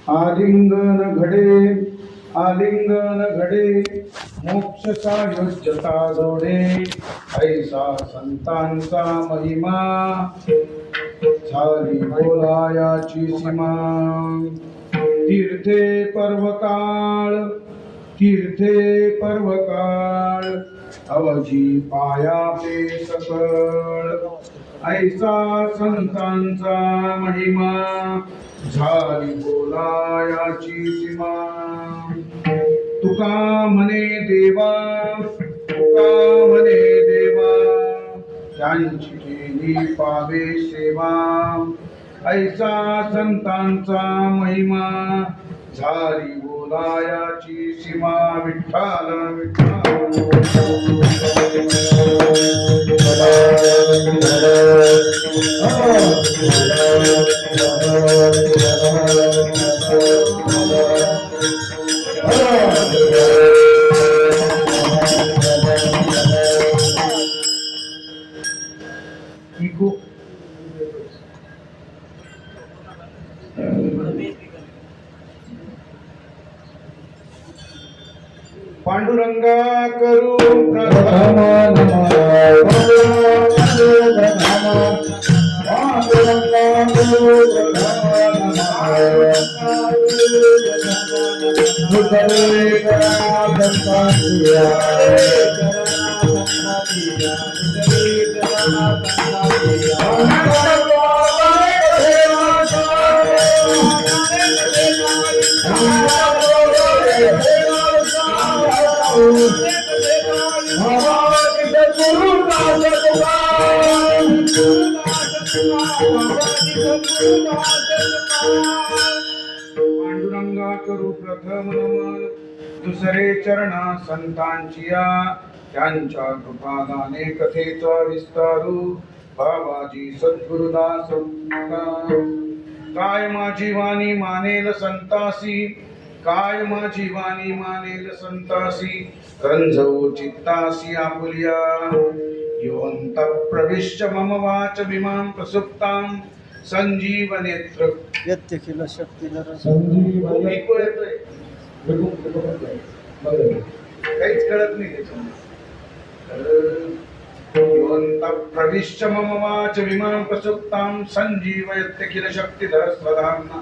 आलिंगन घडे आलिंगन घडे मोक्ष सायुज्यता जोडे ऐसा संतांचा महिमा झाली बोलायाची सीमा तीर्थे पर्वकाळ अवजी पाया पे सकळ ऐसा संतांचा महिमा झाली बोलायाची सीमा तुका म्हणे देवा त्यांची केली पावे सेवा ऐसा संतांचा महिमा झाली बोलायाची सीमा विठ्ठल पांडुरंगा करू प्रथम पांडुरंगा करू प्रथम नमन दुसरे चरण संतांचिया त्यांच्या कृपादाने कथेचा विस्तारू बाबाजी सद्गुरुदास काय माझी वाणी मानेल संतासी काय माझी वाणी मानेल संतासी रंजवू चित्तासी आपुलिया योऽन्त प्रविश्य मम वाच विमां प्रसुप्तां संजीवनेत्र यत्यखिल शक्तिधर काहीच कळत नाही त्याच्यामध्ये प्रविश्य मम वाच विमां प्रसुप्तां संजीवयत्यखिल शक्तिधर स्वधाम्ना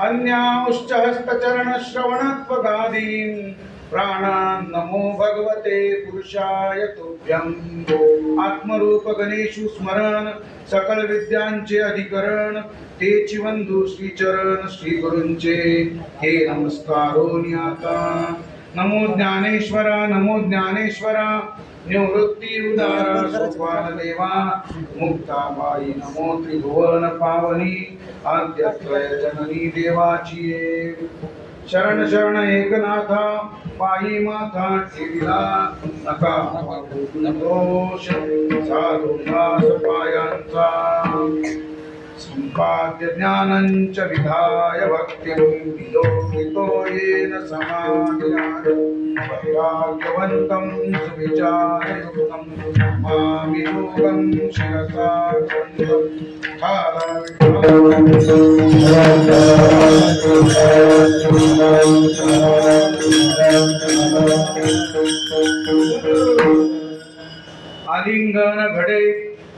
अन्याश्च हस्तचरण श्रवणत्वगादीन् प्राणान् नमो भगवते पुरुषाय तुभ्यं आत्मरूप गणेशु स्मरण सकल विद्यांचे अधिकरण तेची वंदू श्रीचरण श्री गुरूंचे हे नमस्कारो आता नमो ज्ञानेश्वरा निवृत्ती उदारा सोपान देवा मुक्ताबाई नमो त्रिभुवन पावनी आद्यत्रय जननी देवाची शरण शरण एकनाथा पायी माथा ठेविला नका दोष साधू दास पायांचा संपाद्य ज्ञानंच विधाय भक्तिं विलोकितो येन समाधिनाथ वैराग्यवन्तं सुविचारयुक्तं मामि योगं शिरसा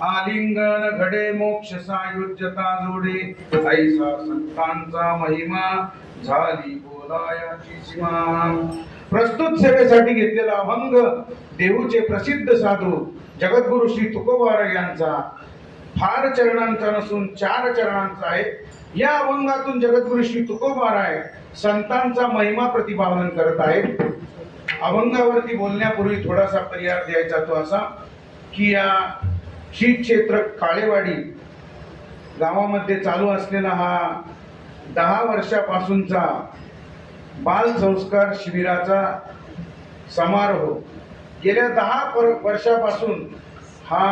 आलिंगन घडे मोक्ष सायुज्यता जोडे ऐसा संतांचा महिमा झाली बोलायाची सीमा प्रस्तुत सेवेसाठी घेतलेला अभंग देऊचे प्रसिद्ध साधू जगद्गुरु श्री तुकोबाराय यांचा फार चरणांचा नसून 4 चरणांचा आहे. या अभंगातून जगद्गुरु श्री तुकोबाराय संतांचा महिमा प्रतिपादन करत आहेत. अभंगावरती बोलण्यापूर्वी थोडासा पर्याय द्यायचा तो असा की या श्री क्षेत्र काळेवाडी गावामध्ये चालू असलेला हा 10 वर्षापासूनचा बाल संस्कार शिबिराचा समारोह गेल्या 10 वर्षापासून हा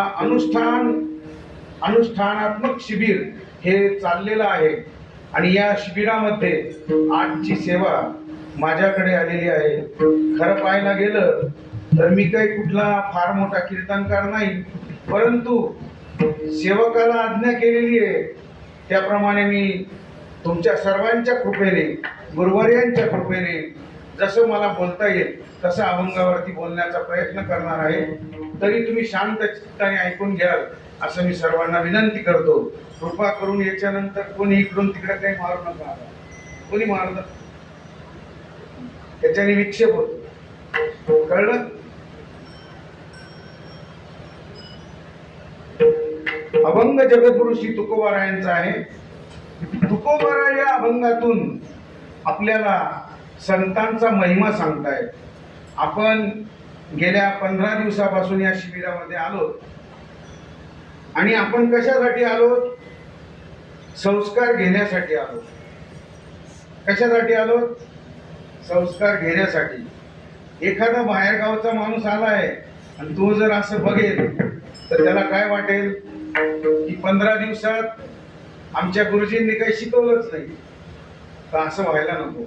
अनुष्ठानात्मक शिबिर हे चाललेलं आहे आणि या शिबिरामध्ये आजची सेवा माझ्याकडे आलेली आहे. खरं पाहायला गेलं तर मी काही कुठला फार मोठा कीर्तनकार नाही, परंतु सेवकाला आज्ञा केलेली आहे त्याप्रमाणे मी तुमच्या सर्वांच्या कृपेने, गुरुवर्यांच्या कृपेने जसं मला बोलता येईल तसं अभंगावरती बोलण्याचा प्रयत्न करणार आहे. तरी तुम्ही शांत चित्ताने ऐकून घ्याल असं मी सर्वांना विनंती करतो. कृपा करून याच्यानंतर कोणी इकडून तिकडे काही मारू नका. कोणी मारलं त्याच्याने विक्षेप होतो. कळलं? अभंग जगद्गुरु श्री तुकोबारायांचा आहे. तुकोबारा या अभंगातून आपल्याला संतांचा महिमा सांगतायत. आपण गेल्या 15 दिवसापासून या शिबिरामध्ये आलो आणि आपण कशासाठी आलो? संस्कार घेण्यासाठी आलो. कशासाठी आलो? संस्कार घेण्यासाठी. एखादा बाहेरगावचा माणूस आलाय आणि तो जर असं बघेल तर त्याला काय वाटेल की 15 दिवसात आमच्या गुरुजींनी काही शिकवलंच नाही. तर असं व्हायला नको.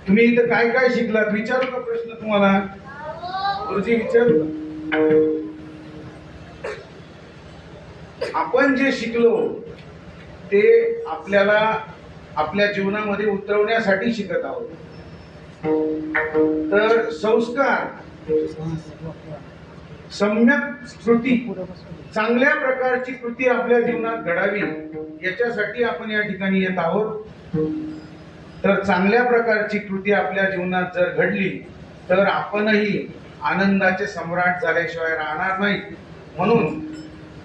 तुम्ही इथं काय काय शिकलात? विचारू का प्रश्न तुम्हाला? गुरुजी विचारू का? आपण जे शिकलो ते आपल्याला आपल्या जीवनामध्ये उतरवण्यासाठी शिकत आहोत. तर संस्कार, सम्यक कृती, चांगल्या प्रकारची कृती आपल्या जीवनात घडावी याच्यासाठी आपण या ठिकाणी येत आहोत. तर चांगल्या प्रकारची कृती आपल्या जीवनात जर घडली तर आपणही आनंदाचे सम्राट झाल्याशिवाय राहणार नाही. म्हणून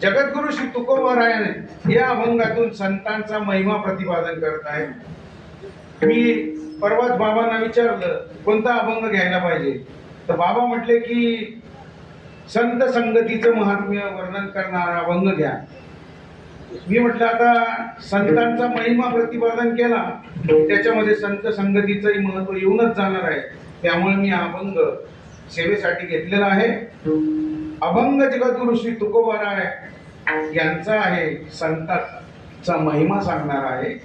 जगद्गुरु श्री तुकोबारायाने या अभंगातून संतांचा महिमा प्रतिपादन करत आहे. मी परवाच बाबांना विचारलं कोणता अभंग घ्यायला पाहिजे, तर बाबा म्हटले की संत संगतीचं महात्म्य वर्णन करणारा अभंग घ्या. मी म्हटलं आता संतांचा महिमा प्रतिपादन केला त्याच्यामध्ये संत संगतीचंही महत्व येऊनच जाणार आहे. त्यामुळे मी हा अभंग सेवेसाठी घेतलेला आहे. अभंग जगद्गुरु श्री तुकोबाराय यांचा आहे. संतांचा महिमा सांगणार आहे.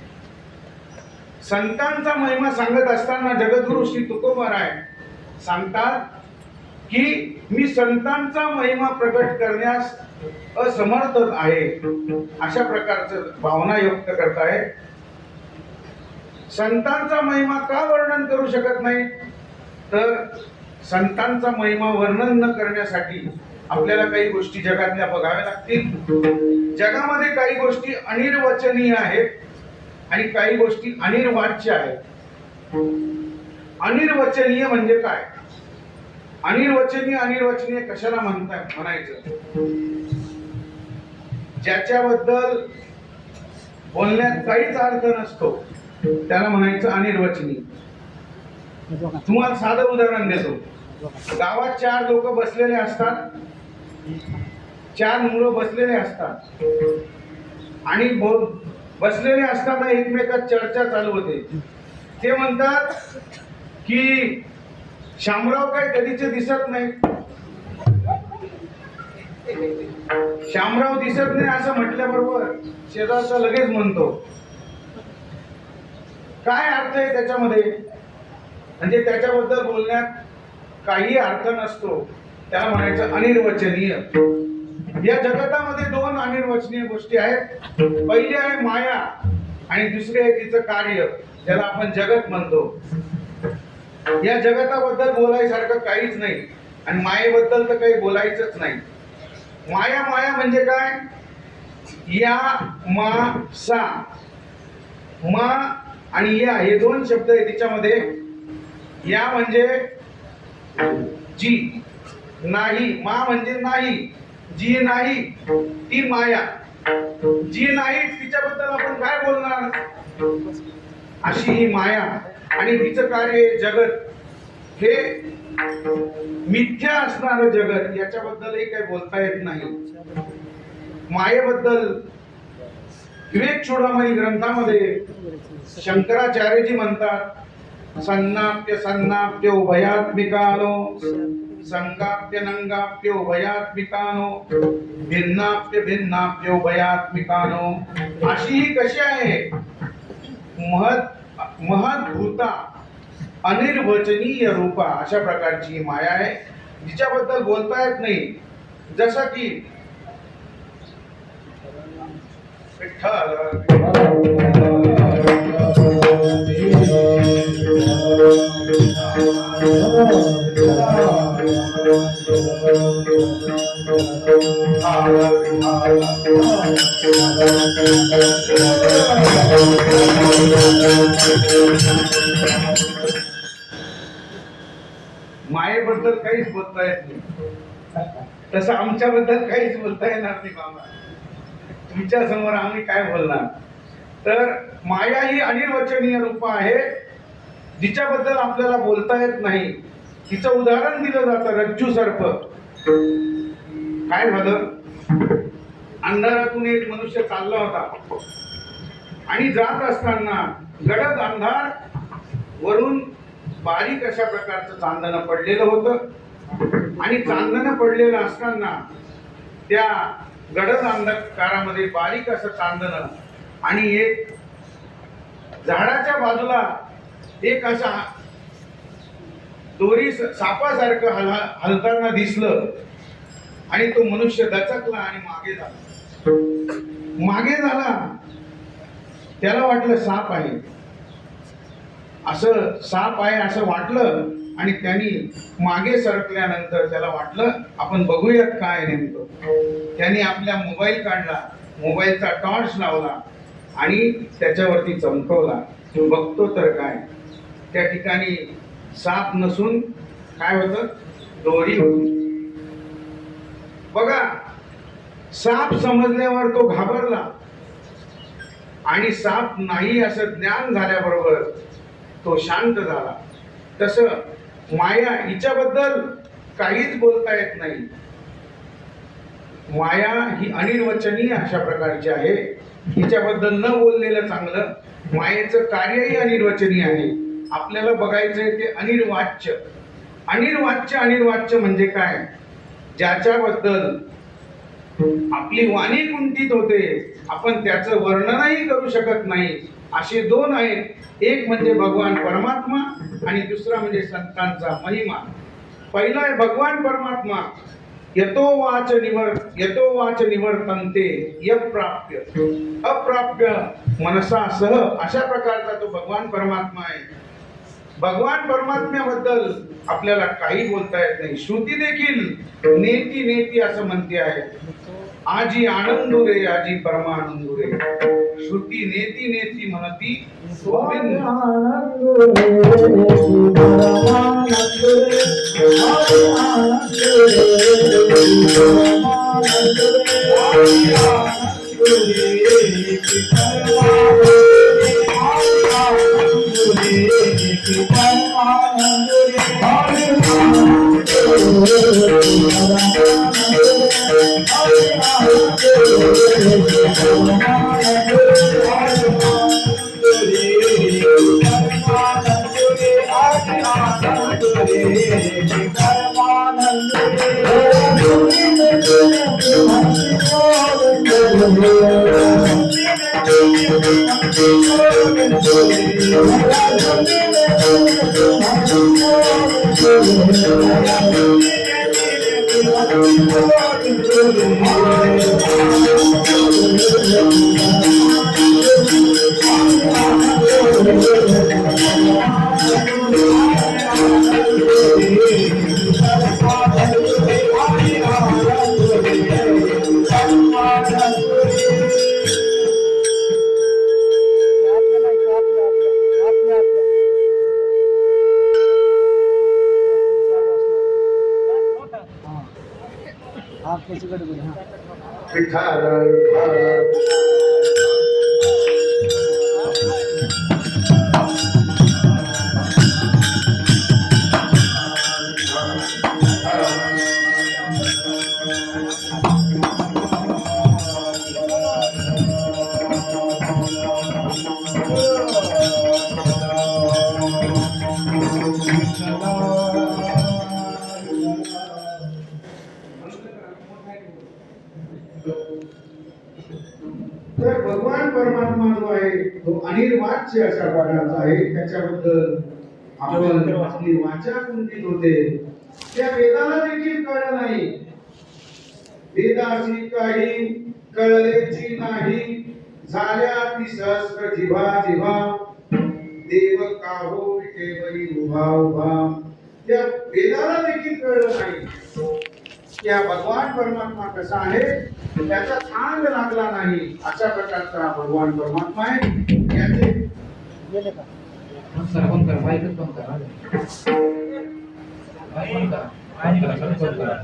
संतांचा महिमा सांगत असताना जगद्गुरु श्री तुकोबाराय सांगतात की मी संतांचा महिमा प्रकट करण्यास असमर्थ आहे. अशा प्रकारचं भावना व्यक्त करतायत. संतांचा महिमा का वर्णन करू शकत नाही? तर संतांचा महिमा वर्णन न करण्यासाठी आपल्याला काही गोष्टी जगातल्या बघाव्या लागतील. जगामध्ये काही गोष्टी अनिर्वचनीय आहेत आणि काही गोष्टी अनिर्वाच्य आहेत. अनिर्वचनीय म्हणजे काय? अनिर्वचनीय कशाला म्हणायचं? ज्याच्याबद्दल बोलण्यात काहीच अर्थ नसतो त्याला म्हणायचं अनिर्वचनीय. तुम्हाला साधं उदाहरण देतो. गावात 4 लोक बसलेले असतात, 4 मुलं बसलेले असतात आणि बसलेले असताना एकमेकात चर्चा चालू होते. ते म्हणतात की शामराव काय कधीचे दिसत नाही. शामराव दिसत नाही असं म्हटल्याबरोबर शेजारचा लगेच म्हणतो. काय अर्थ आहे त्याच्यामध्ये? म्हणजे त्याच्याबद्दल बोलण्यात काही अर्थ नसतो. त्याला म्हणायचं अनिर्वचनीय. या जगतामध्ये 2 अनिर्वचनीय गोष्टी आहेत. पहिली आहे माया आणि दुसरी आहे तिचं कार्य, ज्याला आपण जगत म्हणतो. या जगताबद्दल बोलायसारखं काहीच नाही आणि मायेबद्दल तर काही बोलायचंच नाही. माया म्हणजे काय? या मा सा. मा आणि या हे 2 शब्द आहेत तिच्यामध्ये. या म्हणजे जी नाही, मा म्हणजे नाही, जी नाही ती माया. जी नाही तिच्याबद्दल आपण काय बोलणार? अशी ही माया आणि तिचं कार्य जगत. हे मिथ्या असणारं जगत, याच्याबद्दलही काही बोलता येत नाही. मायेबद्दल विवेक चूडामणी ग्रंथामध्ये शंकराचार्यजी म्हणतात सन्नाप्य उभयात्मिकानो संगाप्य नंगाप्य उभयात्मिकानो भिन्नाप्य उभयात्मिकानो. अशी ही कशी आहे? महद्भूता अनिर्वचनीय रूपा. अशा प्रकारची माया आहे जिच्याबद्दल बोलता येत नाही. जसं की विठ्ठल मायेबद्दल काहीच बोलता येत नाही, तसं आमच्याबद्दल काहीच बोलता येणार नाही मामा. तुमच्या समोर आम्ही काय बोलणार. तर माया ही अनिर्वचनीय रूप आहे, जिच्याबद्दल आपल्याला बोलता येत नाही. तिचं उदाहरण दिलं जातं रज्जू सर्प. काय झालं, अंधारातून एक मनुष्य चालला होता आणि जात असताना गडद अंधार, वरून बारीक अशा प्रकारचं चांदणं पडलेलं होतं आणि चांदणं पडलेलं असताना त्या गडद अंधकारामध्ये बारीक असं चांदणं आणि एक झाडाच्या बाजूला एक असा दोरी सापासारखं हलताना दिसलं आणि तो मनुष्य दचकला आणि मागे झाला. त्याला वाटलं साप आहे, असं साप आहे असं वाटलं आणि त्यांनी मागे सरकल्यानंतर त्याला वाटलं आपण बघूयात काय नेमकं. त्यांनी आपल्या मोबाईल काढला, मोबाईलचा टॉर्च लावला आणि त्याच्यावरती चमकवला. तो बघतो तर काय, त्या ठिकाणी साप नसून काय होतं, दोरी होती. बघा, साप समजल्यावर तो घाबरला आणि साप नाही असं ज्ञान झाल्याबरोबर तो शांत झाला. तसं माया, हिच्याबद्दल काहीच बोलता येत नाही. माया ही अनिर्वचनीय अशा प्रकारची आहे, हिच्याबद्दल न बोललेलं चांगलं. मायेचं कार्यही अनिर्वचनीय आहे. आपल्याला बघायचंय ते अनिर्वाच्य. अनिर्वाच्य म्हणजे काय, ज्याच्याबद्दल आपली वाणी कुंठित होते, आपण त्याचं वर्णनही करू शकत नाही. असे दोन आहेत, एक म्हणजे भगवान परमात्मा आणि दुसरा म्हणजे संतांचा महिमा. पहिला आहे भगवान परमात्मा. यतो वाच निवर्तन्ते यप्राप्य अप्राप्य मनसा सह, अशा प्रकारचा तो भगवान परमात्मा आहे. भगवान परमात्म्याबद्दल आपल्याला काही बोलता येत नाही. श्रुती देखील नेती नेती असं म्हणते आहे, आजी आनंदू रे आजी परमानंदू रे. श्रुती नेती नेती म्हणती गोविंद तर भगवान परमात्मा जो आहे तो अनिर्वाच्य अशा प्रकारचा आहे. त्याच्याबद्दल आपण आपली वाचा कुंठित होते. त्या वेदाला देखील कळलं नाही. वेदासी काही कळलेची नाही, झाल्या ती सहस्र जिव्हा जिव्हा, देव काहो केवळी उभा उभा. त्या वेदाला देखील कळलं नाही त्या भगवान परमात्मा कसा आहे, त्याचा थांग लागला नाही. अशा प्रकारचा भगवान परमात्मा आहे. याचे गेले का? बंद करा माईकच बंद करा माईक बंद करा बंद करा सगळं बंद करा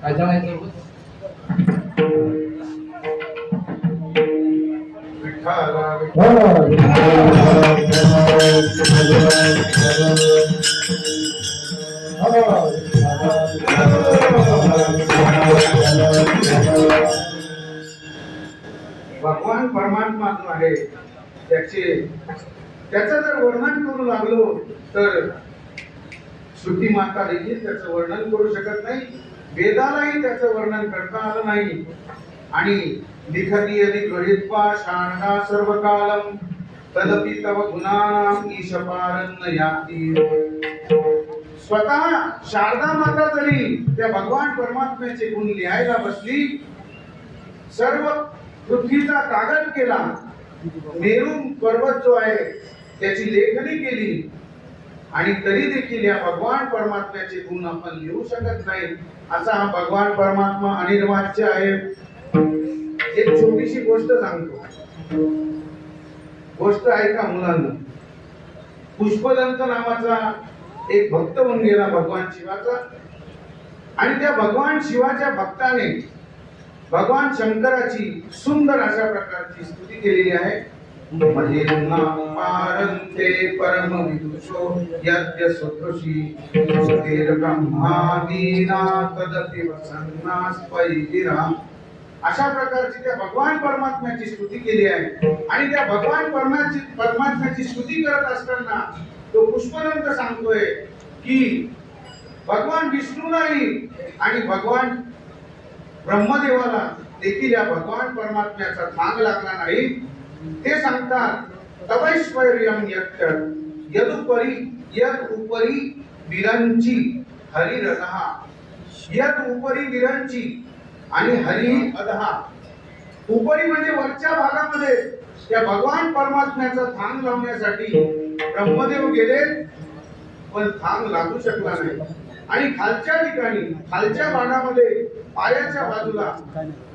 काय जळायचं बघ. भगवान परमात्मा जो आहे त्याचं जर वर्णन करू लागलो तर श्रुती माता देखील त्याचं वर्णन करू शकत नाही, वेदालाही त्याचं वर्णन करता आलं नाही. आणि लिखती यदि गृहीत्वा शारदा सर्वकालम तदपि तव गुणानाम ईशपारं न याति. स्वतः शारदा माता जरी त्या भगवान परमात्म्याचे गुण लिहायला बसली, सर्व पृथ्वीचा कागद केला, मेरू पर्वत जो आहे त्याची लेखणी केली, आणि तरी देखील या भगवान परमात्म्याचे गुण आपण लिहू शकत नाही. असा हा भगवान परमात्मा अनिर्वाच्य आहे. एक छोटीशी गोष्ट सांगतो, गोष्ट ऐका मुलांना. पुष्पदंत नावाचा एक भक्त होऊन गेला भगवान शिवाचा, आणि त्या भगवान शिवाच्या भक्ताने भगवान शंकराची सुंदर अशा प्रकारची स्तुती केलेली आहे. महेन्ना पारंते परम विदुषो यद्य सुतृषी सुतेर ब्रह्मादीना तदपि वसन्नास्पैगिरा. अशा प्रकारची त्या भगवान परमात्म्याची स्तुती केली आहे. आणि त्या भगवान परमात्म्याची स्तुती करत असताना तो पुष्पदंत सांगतोय की भगवान विष्णूलाही आणि भगवान ब्रह्मदेवाला देखील या भगवान परमात्म्याचा थांग लागला नाही. ते सांगतात तवैश्वर्यम यदुपरी यद उपरी विरंची हरिरथः. यद उपरी विरंची आणि हरी अधहा. उपरी म्हणजे वरच्या भागामध्ये त्या भगवान परमात्म्याचा थांग लावण्यासाठी ब्रह्मदेव गेले, पण थांग लागू शकला नाही. आणि खालच्या ठिकाणी खालच्या भागामध्ये पायाच्या बाजूला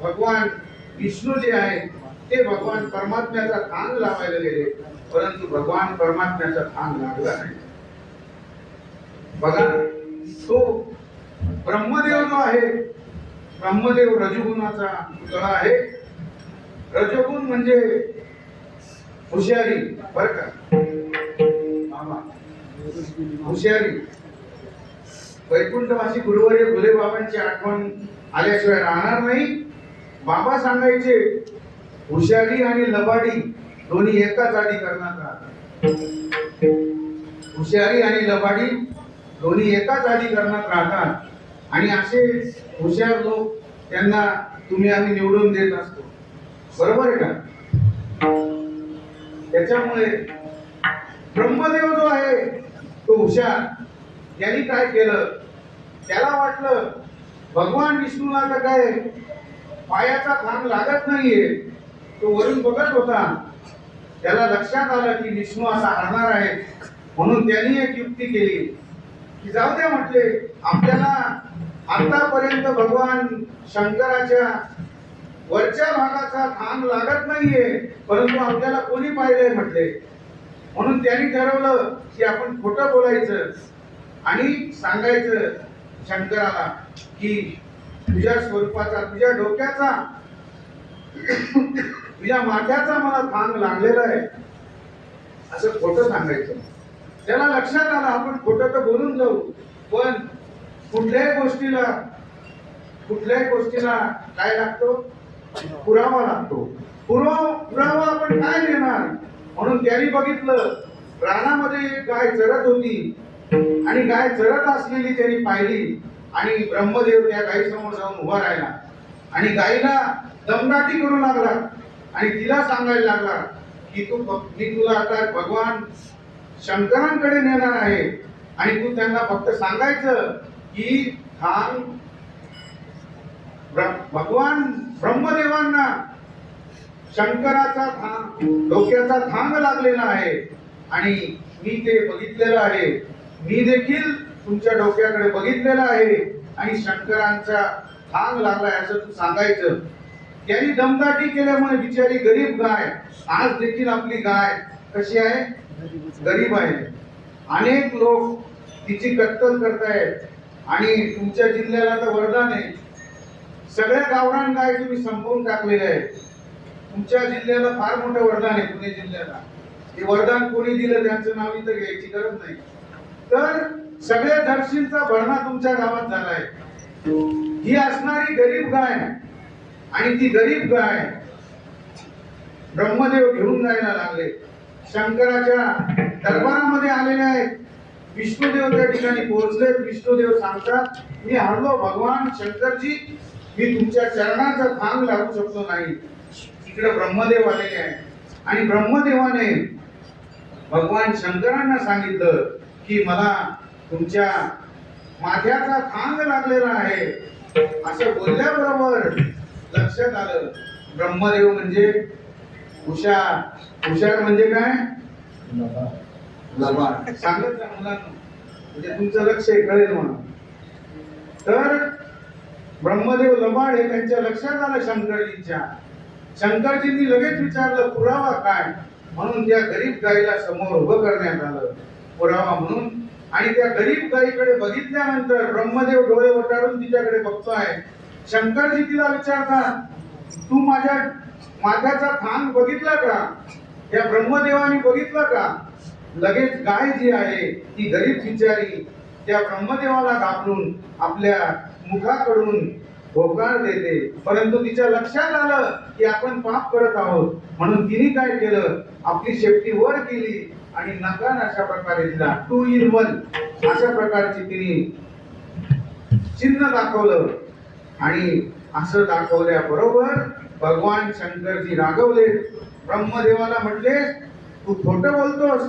भगवान विष्णू जे आहे ते भगवान परमात्म्याचा थांग लावायला गेले, परंतु भगवान परमात्म्याचा थांग लागला नाही. बघा, तो ब्रह्मदेव जो आहे, ब्रह्मदेव रजोगुणाचा पुतळा आहे. रजोगुण म्हणजे हुशारी, बर का, हुशारी. वैकुंठवासी गुरुवर्य भोले बाबांची आठवण आल्याशिवाय राहणार नाही. बाबा सांगायचे हुशारी आणि लबाडी दोन्ही एकाच आधी करण्यात राहतात. हुशारी आणि लबाडी दोन्ही एकाच आधी करण्यात राहतात. आणि असे हुशार लोक त्यांना तुम्ही आम्ही निवडून देत असतो, बरोबर आहे का? त्याच्यामुळे ब्रह्मदेव जो आहे तो हुशार, यांनी काय केलं, त्याला वाटलं भगवान विष्णूला तर काय पायाचा थांग लागत नाहीये. तो वरून बघत होता, त्याला लक्षात आलं की विष्णू असा हरणार आहे. म्हणून त्यांनी एक युक्ती केली की जाऊ द्या, म्हटले आपल्याला आतापर्यंत भगवान शंकराच्या वरच्या भागाचा थांग लागत नाहीये, परंतु आपल्याला कोणी पाहिलंय म्हटले. म्हणून त्यांनी ठरवलं की आपण खोटं बोलायचं आणि सांगायचं शंकराला की तुझ्या स्वरूपाचा, तुझ्या डोक्याचा, तुझ्या माथ्याचा मला थांग लागलेला आहे, असं खोटं सांगायचं. त्याला लक्षात आलं आपण खोटं तर बोलून जाऊ, पण कुठल्याही गोष्टीला काय लागतो, पुरावा लागतो. पुरावा आपण काय देणार. म्हणून त्यांनी बघितलं रानामध्ये एक गाय चरत होती, आणि गाय चरत असलेली त्यांनी पाहिली, आणि ब्रह्मदेव त्या गायीसमोर जाऊन उभा राहिला आणि गायीला दमदाटी करू लागला आणि तिला सांगायला लागला की मी तुला आता भगवान शंकरांकडे नेणार आहे, आणि तू त्यांना फक्त सांगायचं की थांग भगवान ब्रह्मदेवांना शंकराचा थांग, डोक्याचा थांग लागलेला आहे, आणि मी ते बघितलेलं आहे. मी देखील तुमच्या डोक्याकडे बघितलेलं आहे, आणि शंकरांचा थांग लागलाय असं तू सांगायचं. त्यांनी दमदाटी केल्यामुळे बिचारी गरीब गाय, आज देखील आपली गाय कशी आहे? गरीब आहे. अनेक लोक तिची कत्तल करतायत आणि तुमच्या जिल्ह्याला तर वरदान आहे. सगळ्या गावरान गाय तुम्ही संपवून टाकलेले आहे. तुमच्या जिल्ह्याला फार मोठं वरदान आहे, पुणे जिल्ह्याला. हे वरदान कोणी दिलं त्यांचं नाव इथं घ्यायची गरज नाही. तर सगळ्या जर्सींचा भरणा तुमच्या गावात झालाय. ही असणारी गरीब गाय आणि ती गरीब गाय ब्रह्मदेव घेऊन जायला लागले. शंकराच्या दरबारामध्ये आलेले आहेत. विष्णुदेव त्या ठिकाणी पोहोचले. विष्णुदेव सांगतात, मी हरलो भगवान शंकरजी, मी तुमच्या चरणाचा थांग लागू शकतो नाही. इकडे ब्रह्मदेव आलेले आहेत आणि ब्रह्मदेवाने भगवान शंकरांना सांगितलं की मला तुमच्या माथ्याचा थांग लागलेला आहे. असं बोलल्याबरोबर लक्षात आलं ब्रह्मदेव म्हणजे हुशार. हुशार म्हणजे काय? लबाड. सांगत जा मुलांना, म्हणजे तुमचं लक्ष कळेल म्हणून. तर ब्रह्मदेव लबाड हे त्यांच्या लक्षात आलं शंकरजींच्या. शंकरजींनी लगेच विचारलं पुरावा काय, म्हणून त्या गरीब गाईला समोर उभं करण्यात आलं पुरावा म्हणून. आणि त्या गरीब गाईकडे बघितल्यानंतर ब्रह्मदेव डोळे वटारून तिच्याकडे बघतोय. शंकरजी तिला विचारतात, तू माझ्या माथ्याचा थांग बघितला का? त्या ब्रह्मदेवाने बघितला का? लगेच गाय जी आहे ती गरीब बिचारी त्या ब्रह्मदेवाला घाबरून आपल्या मुखाकडून होकार देते. परंतु तिच्या लक्षात आलं की आपण पाप करत आहोत, म्हणून तिने काय केलं, आपली शेपटी वर केली आणि नकार अशा प्रकारे दिला. 2 in 1 अशा प्रकारची तिने चिन्ह दाखवलं. आणि असं दाखवल्याबरोबर भगवान शंकरजी रागवले. ब्रह्मदेवाला म्हटले, तू खोटं बोलतोस.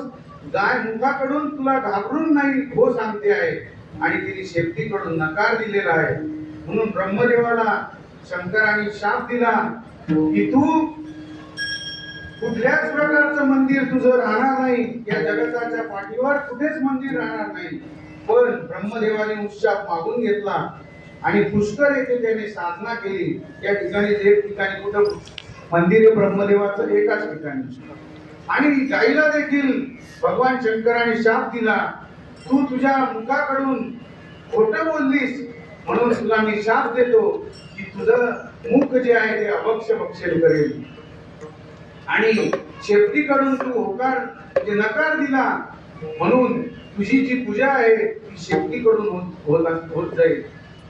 गाय मुखाकडून तुला घाबरून नाही हो सांगते आहे आणि तिने शेपटीकडून नकार दिलेला आहे. म्हणून ब्रह्मदेवाला शंकराने शाप दिला की तू कुठल्याच प्रकारचं मंदिर तुझं राहणार नाही. या जगताच्या पाठीवर कुठेच मंदिर राहणार नाही. पण ब्रह्मदेवाने शाप मागून घेतला आणि पुष्कर येथे त्याने साधना केली. या ठिकाणी एक ठिकाणी कुठं मंदिर आहे ब्रह्मदेवाचं, एकाच ठिकाणी. आणि गाईला देखील भगवान शंकराने शाप दिला, तू तुझ्या मुखाकडून खोटं बोललीस म्हणून तुला मी शाप देतो की तुझं मुख जे आहे ते अभक्ष भक्षण करेल. आणि शेपटीकडून तू होकार म्हणजे नकार दिला म्हणून तुझी जी पूजा आहे ती शेपटीकडून होत जाईल.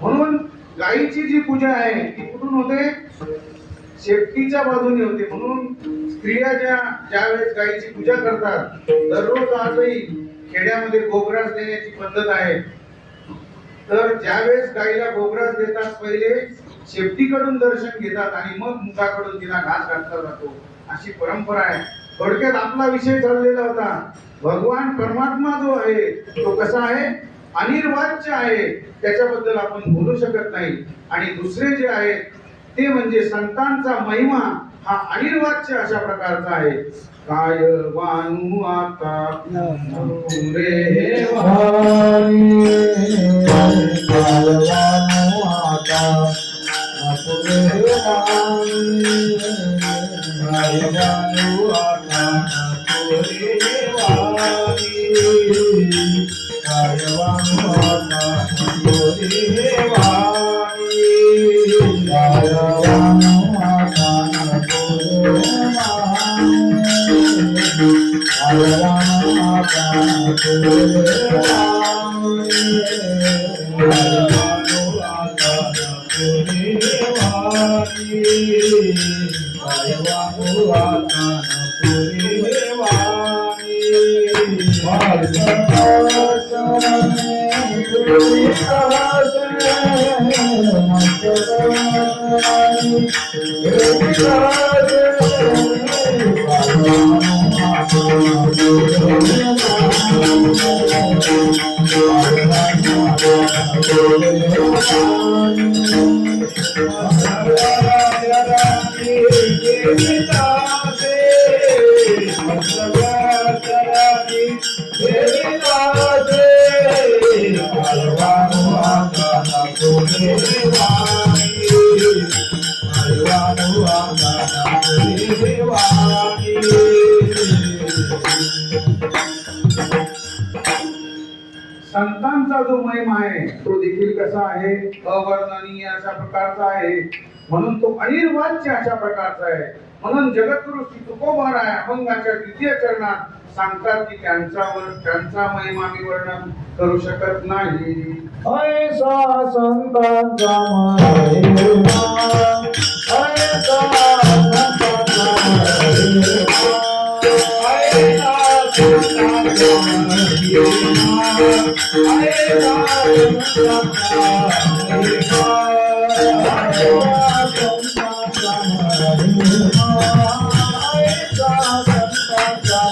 म्हणून गायीची जी पूजा आहे ती कुठून होते? शेपटीच्या बाजूने होते. म्हणून स्त्रिया ज्यावेळेस गायीची पूजा करतात, दररोज आजही खेड्यामध्ये गोग्रास देण्याची पद्धत आहे. तर ज्यावेळेस गायीला गोग्रास देतात पहिले शेपटीकडून दर्शन घेतात आणि मग मुखाकडून तिला घास घातला जातो, अशी परंपरा आहे. थोडक्यात आपला विषय चाललेला होता, भगवान परमात्मा जो आहे तो कसा आहे? अनिर्वाच्य आहे. त्याच्याबद्दल आपण बोलू शकत नाही. आणि दुसरे जे आहे ते म्हणजे संतांचा महिमा हा अनिर्वाच्य अशा प्रकारचा आहे. काय वानू आता रे वाणी, काय वानू आता पुरे वाणी, काय वानू आता पुरे वाणी, काय वानू आता पुरे वाणी, काय वानू आता पुरे संतांचा जो महिमा आहे तो देखील कसा आहे, अवर्णनीय अशा प्रकारचा आहे. म्हणून तो अनिर्वाच्य अशा प्रकारचा आहे. म्हणून जगद्गुरु श्री तुकोबा राय अभंगाच्या द्वितीय चरणात सांगतात की त्यांचा महिमा मी वर्णन करू शकत नाही. ऐसा संतांचा महिमा, ऐसा संतांचा महिमा, ऐसा संतांचा महिमा, ऐसा संतांचा महिमा, ऐसा संतांचा महिमा, ऐसा संतांचा महिमा, ऐसा संतांचा महिमा,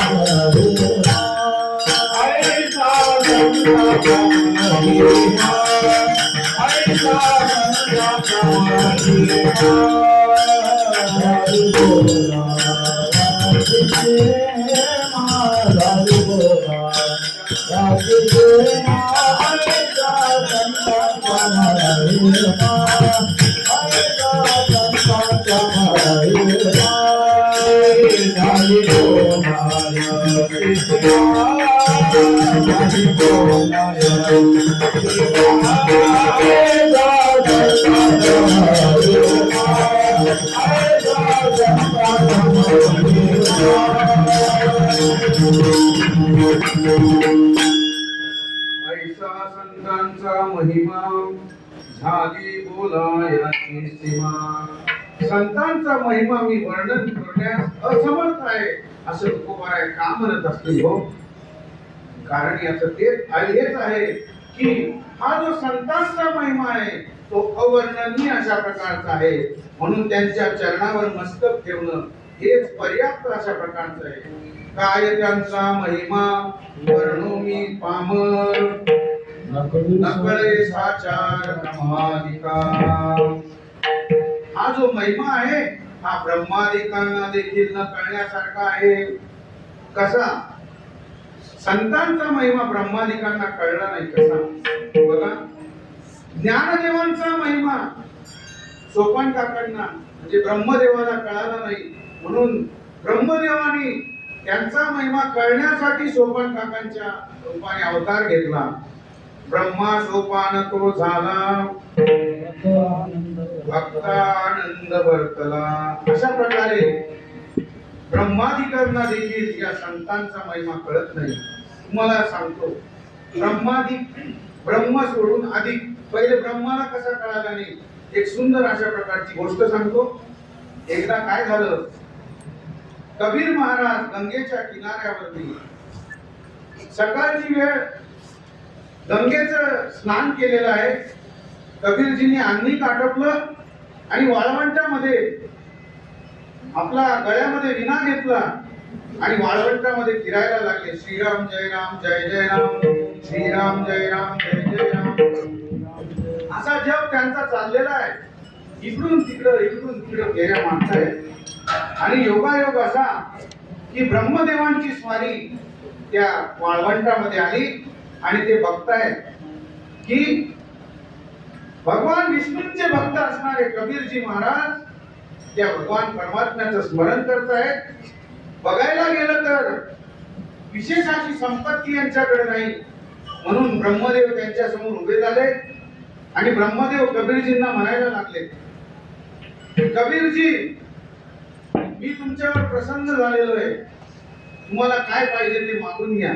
ऐसा संतांचा महिमा. ऐसा संतांचा महिमा झाली बोलायाची सीमा. संतांचा महिमा मी वर्णन करण्यास असमर्थ आहे असं तुकोबाराय का म्हणत असतील हो? कारण याचं हेच आहे की हा जो संतांचा महिमा आहे तो अवर्णनीय अशा प्रकारचा आहे. म्हणून त्यांच्या चरणावर मस्तक ठेवणं हेच पर्याप्त अशा प्रकारचं आहे. काय त्यांचा महिमा वर्णो मी पामर, नकळे साचार ब्रह्मादिका. हा जो महिमा आहे हा ब्रह्मादिकांना देखील न कळण्यासारखा आहे. कसा? संतांचा महिमा ब्रह्मादिकांना कळला नाही कसा? बघा, ज्ञानदेवांचा महिमा सोपान काकांना म्हणजे ब्रह्मदेवाला कळाला नाही. म्हणून ब्रह्मदेवानी त्यांचा महिमा कळण्यासाठी सोपान काकांच्या रूपाने अवतार घेतला. ब्रह्मा सोपान तो झाला, भक्ता आनंद वर्तला. अशा प्रकारे ब्रह्मादिकांना देखील या संतांचा महिमा कळत नाही. तुम्हाला सांगतो, ब्रह्म सोडून अधिक पहिले ब्रह्माला कसा कळाला नाही, एक सुंदर अशा प्रकारची गोष्ट सांगतो. एकदा काय झालं, कबीर महाराज गंगेच्या किनाऱ्यावरती सकाळची वेळ गंगेचं स्नान केलेलं आहे. कबीरजींनी अंगणी काटपलं आणि वाळवंटामध्ये आपला गळ्यामध्ये विना घेतला आणि वाळवंटामध्ये फिरायला लागले. श्रीराम जय राम जय जय राम, श्रीराम जय राम जय जय राम असा जप त्यांचा चाललेला आहे. इकडून तिकडं फेऱ्या मारतायत. आणि योगायोग असा की ब्रह्मदेवांची स्वारी त्या वाळवंटामध्ये आली आणि ते बघतायत की भगवान विष्णूंचे भक्त असणारे कबीरजी महाराज त्या भगवान परमात्म्याचं स्मरण करतायत. बघायला गेलं तर विशेष अशी संपत्ती यांच्याकडे नाही. म्हणून ब्रह्मदेव त्यांच्या समोर उभे झाले आणि ब्रह्मदेव कबीरजींना म्हणायला लागले, कबीरजी, मी तुमच्यावर प्रसन्न झालेलो आहे. तुम्हाला काय पाहिजे ते मागून घ्या.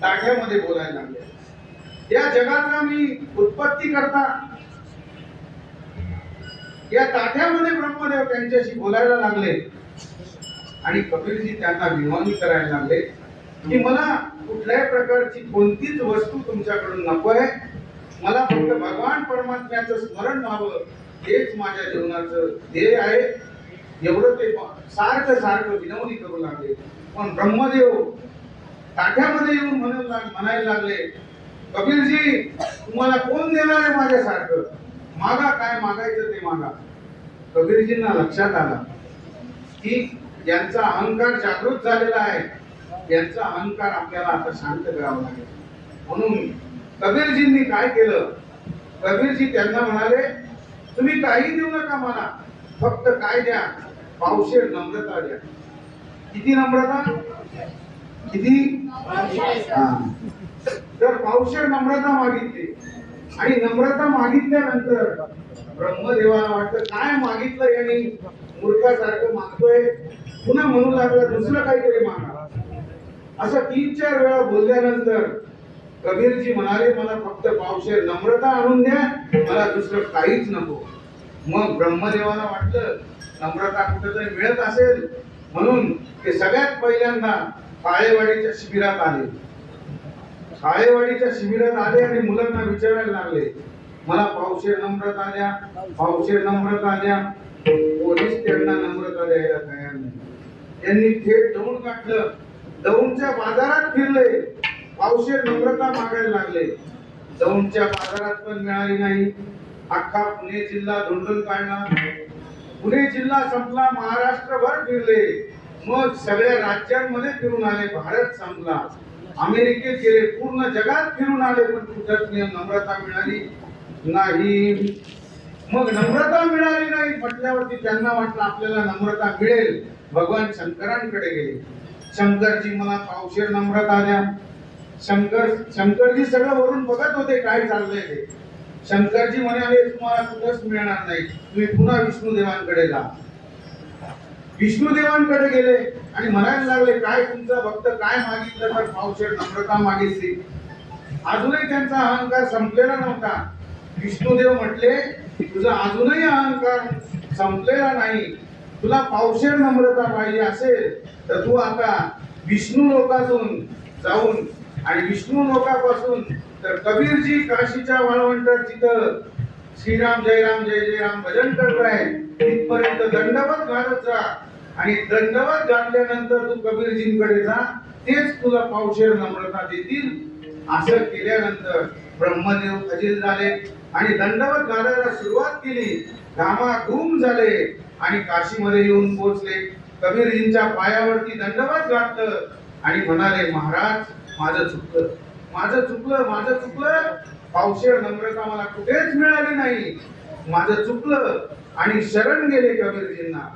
ताठ्यामध्ये बोलायला लागले. या जगाचा मी उत्पत्ती करता. या ताठ्यामध्ये ब्रह्मदेव त्यांच्याशी बोलायला लागले आणि कबीरजी त्यांना विनवणी करायला लागले की मला कुठल्याही प्रकारची कोणतीच वस्तू तुमच्याकडून नको आहे. मला फक्त भगवान परमात्म्याचं स्मरण व्हावं हेच माझ्या जीवनाचं ध्येय आहे. एवढं ते सारखं विनवणी करू लागले. पण ब्रह्मदेव ताठ्यामध्ये येऊन म्हणायला लागले, कबीरजी, तुम्हाला कोण देणार आहे माझ्यासारखं? मागा, काय मागायचं ते मागा. कबीरजींना लक्षात आला की यांचा अहंकार जागृत झालेला आहे. यांचा अहंकार आपल्याला आता शांत करावा लागेल. म्हणून कबीरजींनी काय केलं, कबीरजी त्यांना म्हणाले, तुम्ही काही देऊ नका मला, फक्त काय द्या, पावशेर नम्रता द्या. किती नम्रता? किती? पावशेर नम्रता मागितली आणि नम्रता मागितल्यानंतर ब्रह्मदेवाला वाटतं काय मागितलं यांनी, मूर्खासारखं मागतोय, पुन्हा म्हणू लागला दुसरं काहीतरी मागा. असं 3-4 वेळा बोलल्यानंतर कबीरजी म्हणाले मला फक्त पावशेर नम्रता आणून द्या, मला दुसरं काहीच नको. मग ब्रह्मदेवाला वाटलं नम्रता कुठेतरी मिळत असेल, म्हणून ते सगळ्यात पहिल्यांदा काळेवाडीच्या शिबिरात आले. काळेवाडीच्या शिबिरात आले आणि मुलांना विचारायला लागले मला पावशेर नम्रता द्या, पावशेर नम्रता द्या. पोलीस त्यांना नम्रता द्यायला तयार नाही. त्यांनी थेट दौंड काढलं, दौंडच्या बाजारात फिरले, पावशेर नम्रता मागायला लागले. दौंडच्या बाजारात पण मिळाली नाही. अख्खा पुणे जिल्हा धुंडून काढला. पुणे जिल्हा संपला, महाराष्ट्रभर फिरले, मग सगळ्या राज्यांमध्ये फिरून आले. भारत संपला, अमेरिकेत गेले, पूर्ण जगात फिरून आले, पण कुठंच नम्रता मिळाली नाही. मग नम्रता मिळाली नाही म्हटल्यावरती त्यांना वाटलं आपल्याला नम्रता मिळेल. भगवान शंकरांकडे गेले. शंकरजी मला पावशेर नम्रता द्या. शंकरजी सगळं वरून बघत होते काय चाललंय ते. शंकरजी म्हणाले तुम्हाला कुठंच मिळणार नाही, तुम्ही पुन्हा विष्णुदेवांकडे जा. विष्णुदेवांकडे गेले आणि म्हणायला लागले काय तुमचा भक्त काय मागितलं तर पावशेर नम्रता मागितली. अजूनही त्यांचा अहंकार संपलेला नव्हता. विष्णुदेव म्हटले तुझा अजूनही अहंकार संपलेला नाही, तुला पावशेर नम्रता पाहिजे असेल तर तू आता विष्णू लोकातून जाऊन आणि विष्णू लोकापासून तर कबीरजी काशीच्या वाळवंटात जिथं श्रीराम जय राम जय जय राम भजन करताय तिथपर्यंत दंडवत घालत जा आणि दंडवत घातल्यानंतर तू कबीरजींकडे जा, तेच तुला पावशेर नम्रता देतील. असं केल्यानंतर ब्रह्मदेव खजील झाले आणि दंडवत घालायला सुरुवात केली. घामाघूम झाले आणि काशीमध्ये येऊन पोहोचले. कबीरजींच्या पायावरती दंडवत घातलं आणि म्हणाले महाराज माझं चुकलं, माझं चुकलं, माझं चुकलं. पावशेर नम्रता मला कुठेच मिळाली नाही, माझं चुकलं. आणि शरण गेले कबीरजींना.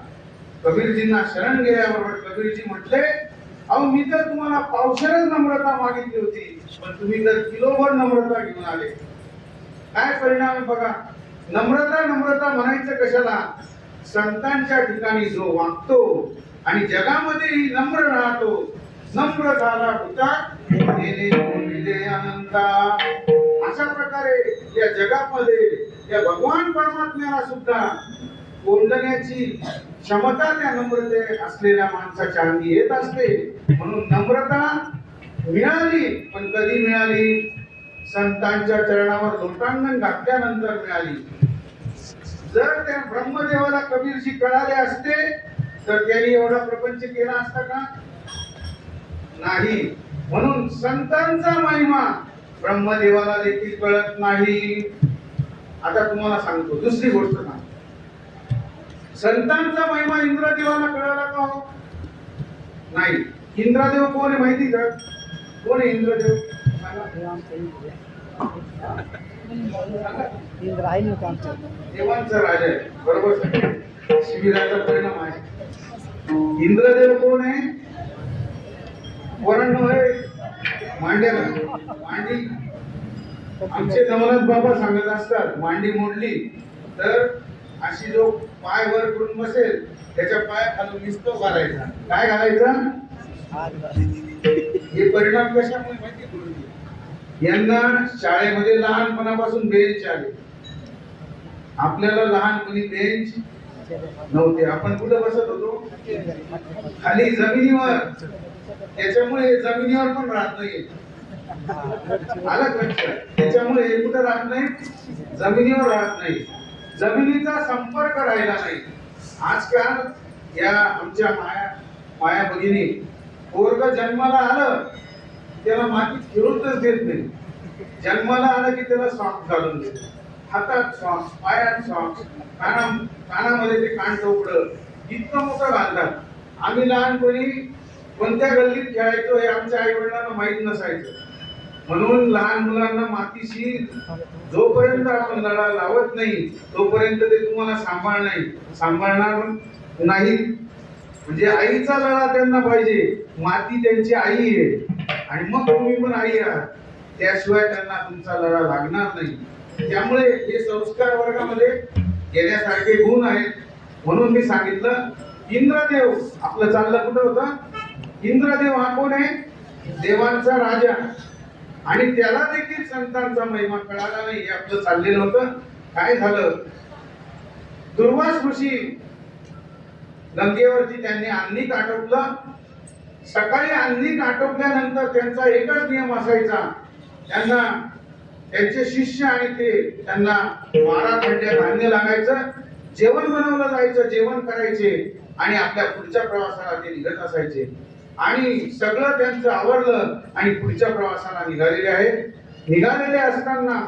कबीरजींना शरण गेल्याबरोबर कबीरजी म्हटले अहो मी तर तुम्हाला पावशेरच नम्रता मागितली होती, पण तुम्ही तर किलोभर नम्रता घेऊन आले. काय परिणाम आहे बघा. नम्रता नम्रता म्हणायचं कशाला. संतांच्या ठिकाणी जो वागतो आणि जगामध्येही नम्र राहतो, नम्र झाला होता अनंता. अशा प्रकारे या जगामध्ये या भगवान परमात्म्याला सुद्धा कोंडण्याची क्षमता त्या नम्रते असलेल्या माणसाच्या अंगी येत असते. म्हणून नम्रता मिळाली, पण कधी मिळाली. संतांच्या चरणावर लोटांगण घातल्यानंतर मिळाली. जर त्या ब्रह्मदेवाला कबीरजी कळाले असते तर त्यांनी एवढा प्रपंच केला असता का? नाही. म्हणून संतांचा महिमा ब्रह्मदेवाला देखील कळत नाही. आता तुम्हाला सांगतो दुसरी गोष्ट सांगतो. संतांचा महिमा इंद्रदेवाला कळाला का हो? नाही. इंद्रदेव कोण आहे माहिती का? कोण आहे इंद्रदेव? देवांचा राजा आहे, बरोबर. शिबिराचा परिणाम आहे. इंद्रदेव कोण आहे? वरण आहे मांड्याला मांडी. आमचे नवनाथ बाबा सांगत असतात मांडी मोडली तर अशी जो पाय वर करून बसेल त्याच्या पायाखालून निस्तो घालायचा. काय घालायचा? हे परिणाम कशामुळे माहिती करून यांना शाळेमध्ये लहानपणापासून बेंच आले. आपल्याला लहानपणी बेंच नव्हते. आपण कुठे बसत होतो? खाली जमिनीवर. त्याच्यामुळे जमिनीवर पण राहत नाही. आलं लक्षात? त्याच्यामुळे हे कुठे राहत नाही? जमिनीवर राहत नाही. जमिनीचा संपर्क राहिला नाही. आजकाल या आमच्या माया भगिनी पोरग जन्माला आलं त्याला मातीत खेळूनच देत नाही. जन्माला आलं की त्याला सॉक्स घालून देत. हातात सॉक्स, पायात सॉक्स, कानामध्ये ते कान टोपडं इतकं मोठं घालतात. आम्ही लहानपणी कोणत्या गल्लीत खेळायचो हे आमच्या आई वडिलांना माहित नसायचं. म्हणून लहान मुलांना मातीशी जोपर्यंत आपण लढा लावत नाही तोपर्यंत ते तुम्हाला सांभाळणार नाही. म्हणजे आईचा लढा त्यांना पाहिजे. माती त्यांची आई आहे आणि मग तुम्ही पण आई आहात. त्याशिवाय त्यांना तुमचा लढा लागणार नाही. त्यामुळे हे संस्कार वर्गामध्ये घेण्यासारखे गुण आहेत. म्हणून मी सांगितलं इंद्रदेव आपलं चाललं कुठं होतं. इंद्रदेव हा कोण आहे? देवांचा राजा. आणि त्याला देखील संतांचा महिमा कळाला नाही. हे आपलं चाललेलं होतं. काय झालं? दुर्वास ऋषी गंगेवरती त्यांनी अन्निक आटोपलं. सकाळी अन्निक आटोपल्यानंतर त्यांचा एकच नियम असायचा, त्यांना त्यांचे शिष्य आणि ते त्यांना 12 खंड्या धान्य लागायचं, जेवण बनवलं जायचं, जेवण करायचे आणि आपल्या पुढच्या प्रवासाला ते निघत असायचे. आणि सगळं त्यांचं आवरलं आणि पुढच्या प्रवासाला निघालेले आहेत. निघालेले असताना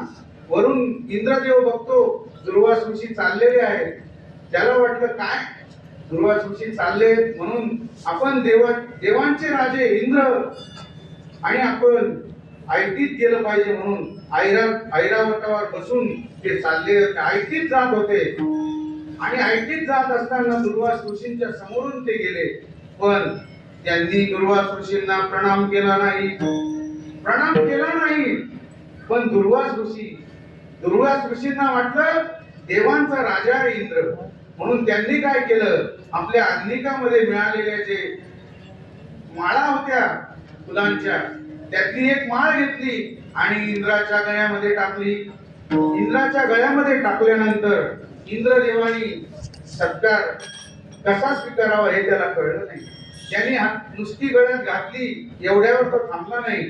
वरून इंद्रदेव बघतो दुर्वास ऋषी चाललेले आहेत. त्याला वाटलं काय दुर्वास ऋषी चालले म्हणून आपण देवांचे राजे इंद्र आणि आपण ऐटीत गेलं पाहिजे म्हणून ऐरावतावर बसून ते चालले ऐटीत जात होते. आणि ऐटीत जात असताना दुर्वास ऋषींच्या समोरून ते गेले. पण त्यांनी दुर्वास ऋषींना प्रणाम केला नाही. पण दुर्वास ऋषींना वाटलं देवांचा राजा आहे इंद्र, म्हणून त्यांनी काय केलं, आपल्या अन्निकामध्ये मिळालेल्या जे माळा होत्या फुलांच्या त्यातली एक माळ घेतली आणि इंद्राच्या गळ्यामध्ये टाकली. इंद्राच्या गळ्यामध्ये टाकल्यानंतर इंद्रदेवानी सत्कार कसा स्वीकारावा हे त्याला कळलं नाही. त्यांनी नुसती गळ्यात घातली एवढ्यावर तो थांबला नाही.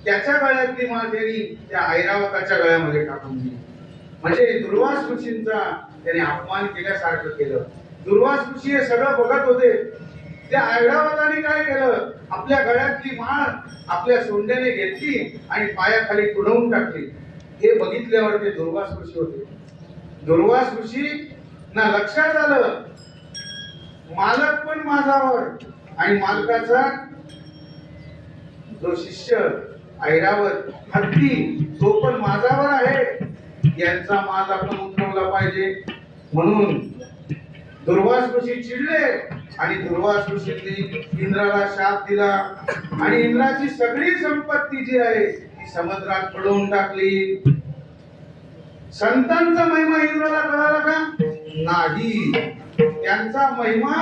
त्याच्या गळ्यातली माळ त्यांनी त्या ऐरावताच्या गळ्यामध्ये टाकून दिली. म्हणजे दुर्वास ऋषींचा त्याने अपमान केल्यासारखं केलं. दुर्वास ऋषी हे सगळं बघत होते. त्या ऐरावताने काय केलं, आपल्या गळ्यातली माळ आपल्या सोंड्याने घेतली आणि पायाखाली तुडवून टाकली. हे बघितल्यावर ते दुर्वास ऋषी होते. दुर्वास ऋषी ना लक्षात आलं मालक पण माझावर आणि मालकाचा जो शिष्य ऐरावत हत्ती तो पण माझावर आहे. यांचा माज आपण उतरवला पाहिजे. म्हणून दुर्वास ऋषी चिडले आणि दुर्वास ऋषींनी इंद्राला शाप दिला आणि इंद्राची सगळी संपत्ती जी आहे ती समुद्रात पडवून टाकली. संतांचा महिमा इंद्राला कळाला का? नाही. त्यांचा महिमा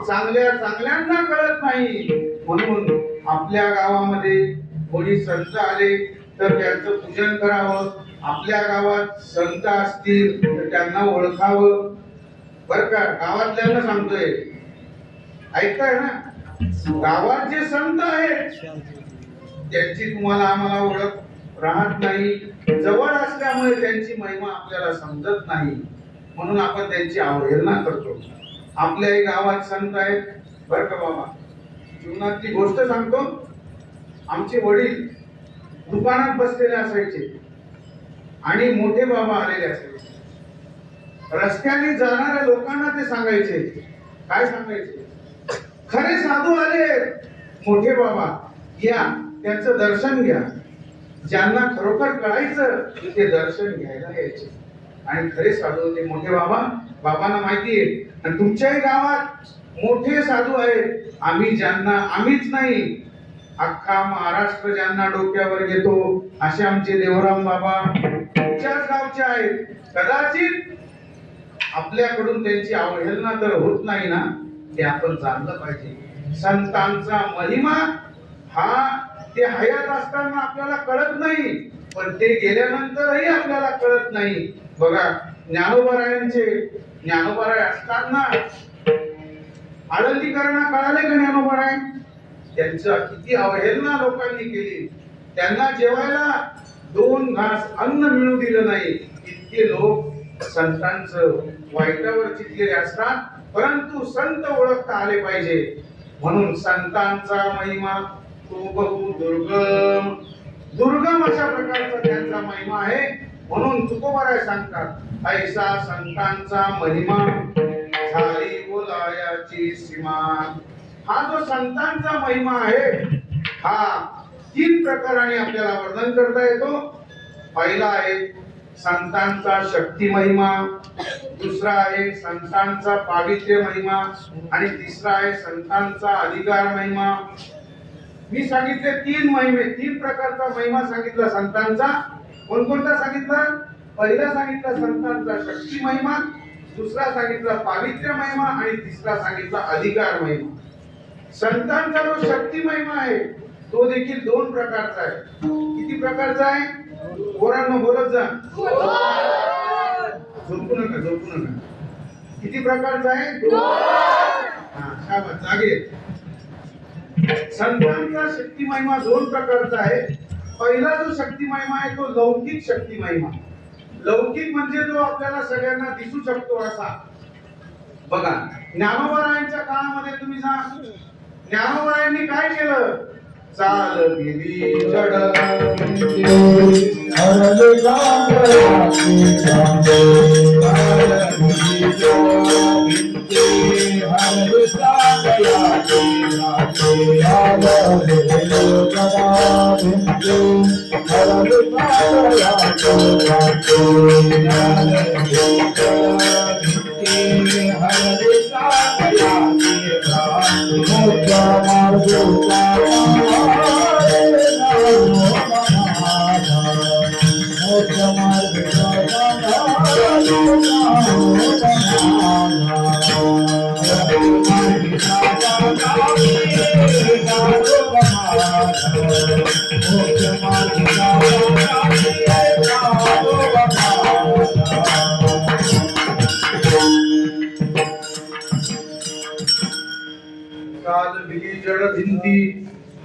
चांगल्यांना कळत नाही. म्हणून आपल्या गावामध्ये कोणी संत आले तर त्यांचं पूजन करावं. आपल्या गावात संत असतील तर त्यांना ओळखावं. बर का, गावातल्यांना सांगतोय, ऐकताय ना? गावात जे संत आहेत त्यांची तुम्हाला आम्हाला ओळख राहत नाही. जवळ असल्यामुळे त्यांची महिमा आपल्याला समजत नाही, म्हणून आपण त्यांची अवहेलना करतो. आपल्याही गावात संत आहेत बर का बाबा. जीवनातली गोष्ट सांगतो. आमचे वडील दुकानात बसलेले असायचे आणि मोठे बाबा आलेले असायचे. रस्त्याने जाणाऱ्या लोकांना ते सांगायचे. काय सांगायचे? खरे साधू आले मोठे बाबा, या त्यांचं दर्शन घ्या. ज्यांना खरोखर कळायचं ते दर्शन घ्यायला यायचे. आणि खरे साधू ते मोठे बाबा. बाबांना माहिती आहे आणि तुमच्याही गावात मोठे साधू आहेत. आम्हीच नाही, अख्खा महाराष्ट्र ज्यांना डोक्यावर घेतो असे आमचे देवराम बाबा तुमच्याच गावचे आहेत. कदाचित आपल्याकडून त्यांची अवहेलना तर होत नाही ना, हे आपण जाणलं पाहिजे. संतांचा महिमा हा ते हयात असताना आपल्याला कळत नाही, पण ते गेल्यानंतरही आपल्याला कळत नाही. बघा ज्ञानोबाराय असताना आळंदीकरांना कळाले का ज्ञानोबाराय? त्यांचं किती अवहेलना लोकांनी केली. त्यांना जेवायला 2 घास अन्न मिळू दिलं नाही. इतके लोक संतांचं वाईटावर चितलेले असतात. परंतु संत ओळखता आले पाहिजे. म्हणून संतांचा महिमा तो बहु दुर्गम अशा प्रकारचा त्यांचा महिमा आहे. म्हणून तुकोबाराय सांगतात, ऐसा संतांचा महिमा झाली बोलायाची सीमा. हा जो संतांचा महिमा आहे हा 3 प्रकाराने आपल्याला वर्णन करता येतो. पहिला आहे संतांचा शक्ती महिमा, दुसरा आहे संतांचा पावित्र्य महिमा आणि तिसरा आहे संतांचा अधिकार महिमा. मी सांगितले 3 महिमे, 3 प्रकारचा महिमा सांगितला संतांचा. कोणकोणता सांगितला? पहिला सांगितला संतांचा शक्ती महिमा, दुसरा सांगितला पावित्र्य महिमा आणि तिसरा सांगितला अधिकार महिमा. संतांचा जो शक्ती महिमा आहे तो देखील 2 प्रकारचा आहे. किती प्रकारचा आहे? पोरांनो बोलत जा. झोपू नका. किती प्रकारचा आहे? 2. हा, शाबास, जागे. संतांचा शक्ती महिमा 2 प्रकारचा आहे. पहिला जो शक्ती महिमा आहे तो लौकिक शक्ती महिमा. लौकिक म्हणजे जो आपल्याला सगळ्यांना दिसू शकतो असा. बघा, ज्ञानोबारायांच्या काळामध्ये तुम्ही जा, ज्ञानोबारायांनी काय केलं? चाल गेली जड हरले जांभळाचे जांभे, हरले जांभळाचे, हरले जांभळाचे जांभे, हरले जडाभिंते, हरले जांभळाचे जांभे, हरले जांभळाचे जांभे, मोठ्या मार्गोचा काल बिली जड भिंती,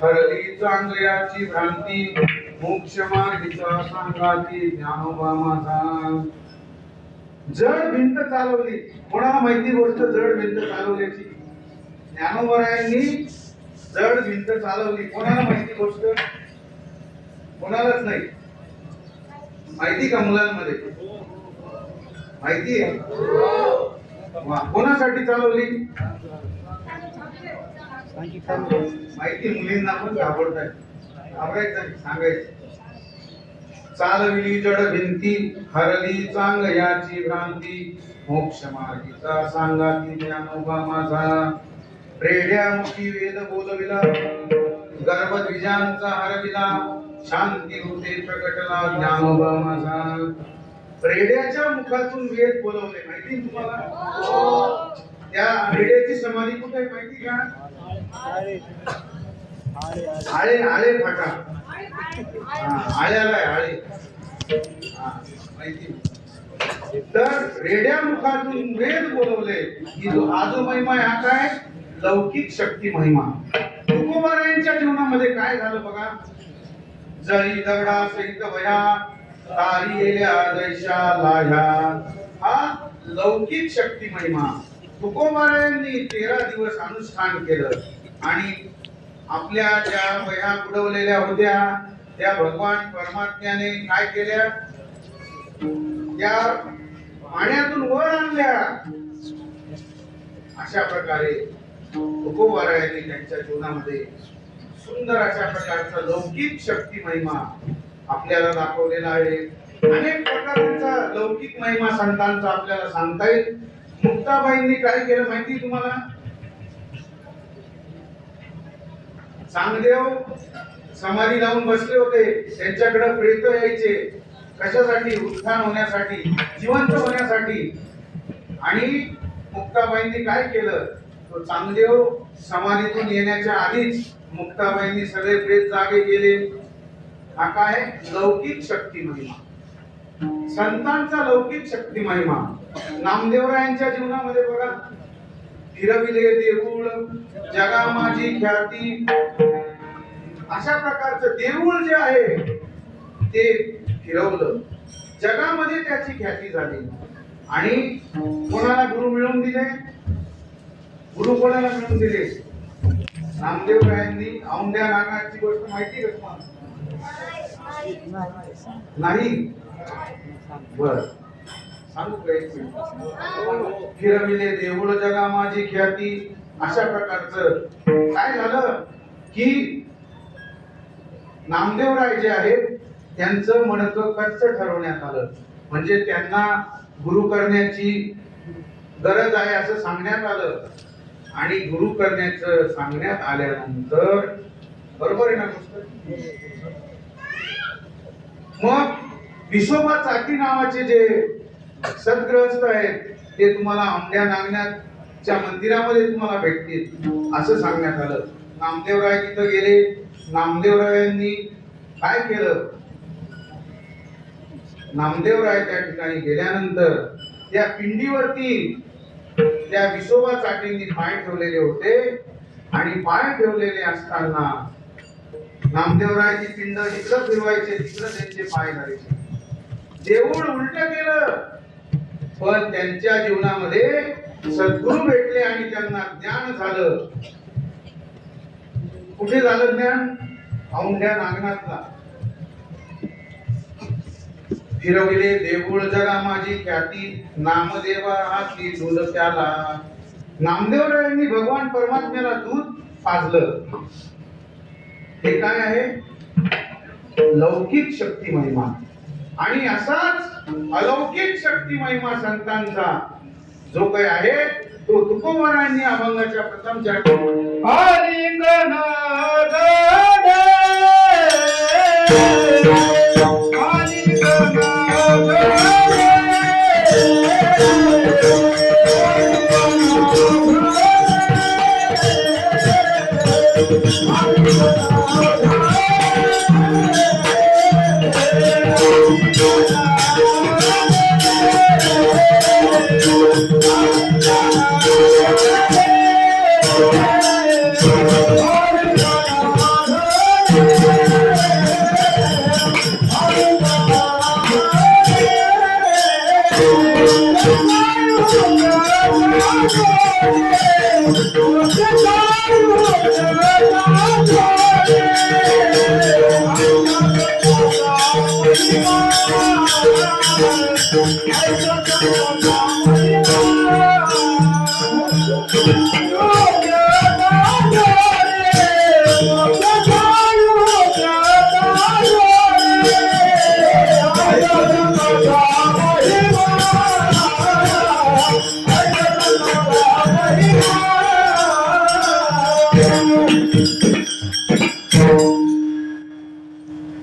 हरली चांगल्याची भ्रांती, मोक्ष मार्गीचा सांगाती ज्ञानोबा माझा. जड भिंत चालवली. कोणाला माहिती गोष्ट जड भिंत चालवल्याची? ज्ञानोबारायांनी जड भिंत चालवली. कोणाला माहिती गोष्ट? कोणालाच नाही. माहिती का मुलांमध्ये? माहिती आहे? वा, कोणासाठी चालवली? माहिती मुलींना पण घाबरताय. घाबरायचं, सांगायचं. चालविली जड भिंती, हरली चांग याची भ्रांती, मोक्ष मार्गीचा सांगाती ज्ञानोबा माझा. रेड्यामुखी वेद बोलविला, गर्भद्विजांचा हरविला, शांती होते प्रकटला ज्ञानोबा माझा. रेड्याच्या मुखातून वेद बोलवले. माहिती तुम्हाला? त्या रेड्याची समाधी कुठे आहे माहिती का? आळे फाटा. आळ्याला आहे, आळे. माहिती. तर रेड्या मुखातून वेद बोलवले की हा जो महिमा आहे हा काय? लौकिक शक्ती महिमा. तुकोबारायांच्या जीवनामध्ये काय झालं बघा. जळी दगडा सहित भया, तारी येल्या जैशा लाह्या. हा लौकिक शक्ती महिमा. तुकोबारायांनी 13 दिवस अनुष्ठान केलं आणि आपल्या ज्या वह्या बुडवलेल्या होत्या त्या भगवान परमात्म्याने काय केल्या? त्या पाण्यातून वर आणल्या. अशा प्रकारे तुकोबारायांनी त्यांच्या जीवनामध्ये सुंदर अशा प्रकारचा लौकिक शक्ती महिमा आपल्याला दाखवलेला आहे. अनेक प्रकारचा लौकिक महिमा संतांचा आपल्याला सांगता येईल. मुक्ताबाईंनी काय केलं माहिती तुम्हाला? चांगदेव समाधी लावून बसले होते. त्यांच्याकडे प्रेत यायचे. कशासाठी? उत्थान होण्यासाठी, जिवंत होण्यासाठी. आणि मुक्ताबाईंनी काय केलं? तो चांगदेव समाधीतून येण्याच्या आधीच मुक्ताबाईंनी सगळे प्रेत जागे केले. हा काय? लौकिक शक्ती महिमा. संतांचा लौकिक शक्ती महिमा. नामदेवरायांच्या जीवनामध्ये बघा. फिरविले देऊळ, जगा माझी ख्याती. अशा प्रकारचं देऊळ जे आहे ते फिरवलं, जगामध्ये त्याची ख्याती झाली. आणि कोणाला गुरु मिळवून दिले? गुरु कोणाला मिळवून दिले? नामदेवरायांनी. औंध्या नागाची गोष्ट माहिती का तुम्हाला? नाही? बर, सांगू काय? फिरविले देऊळ जगा माझी ख्याती. अशा प्रकारचं काय झालं की नामदेवराय जे आहेत त्यांचं मणकं कच्च ठरवण्यात आलं. म्हणजे त्यांना गुरु करण्याची गरज आहे असं सांगण्यात आलं. आणि गुरु करण्याचं सांगण्यात आल्यानंतर बरोबर आहे ना गोष्ट? मग विसोबा चाटी नावाचे जे सद्ग्रहस्थ आहेत ते तुम्हाला आंब्या नागनाथच्या मंदिरामध्ये तुम्हाला भेटतील असं सांगण्यात आलं. नामदेवराय तिथं गेले. नामदेवरायांनी काय केलं? नामदेवराय त्या ठिकाणी गेल्यानंतर त्या पिंडीवरती त्या विसोबा चाटींनी पाय ठेवलेले होते आणि पाय ठेवलेले असताना नामदेवराय ती पिंड इकडं फिरवायचे, तिकडं त्यांचे पाय धरायचे. देऊळ उलट केलं, पण त्यांच्या जीवनामध्ये सद्गुरू भेटले आणि त्यांना ज्ञान झालं. कुठे झालं ज्ञान? औंढ्या नागनाथला. फिरविले देऊळ जगा माझी ख्याती, नामदेवा हाती दूध प्याला. नामदेवरायांनी भगवान परमात्म्याला दूध पाजलं. हे काय आहे? लौकिक शक्ती महिमा. आणि असाच अलौकिक शक्ती महिमा संतांचा जो काही आहे तो तुकोबरायांनी अभंगाच्या प्रथम चाटी आलिंगन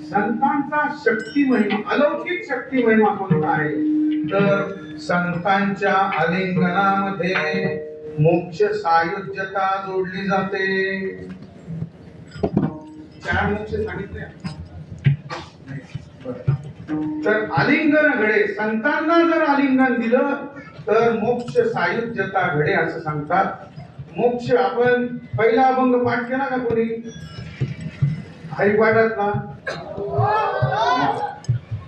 संतांचा शक्ती महिमा, अलौकिक शक्ती महिमा कोणता आहे? तर संतांच्या आलिंगनामध्ये मोक्ष सायुज्यता जोडली जाते. चार मोक्ष सांगितले. तर आलिंगन घडे, संतांना जर आलिंगन दिलं तर मोक्ष सायुज्यता घडे असं सांगतात. मोक्ष आपण पहिला अभंग पाठ केला का कोणी? हरिपाठातला.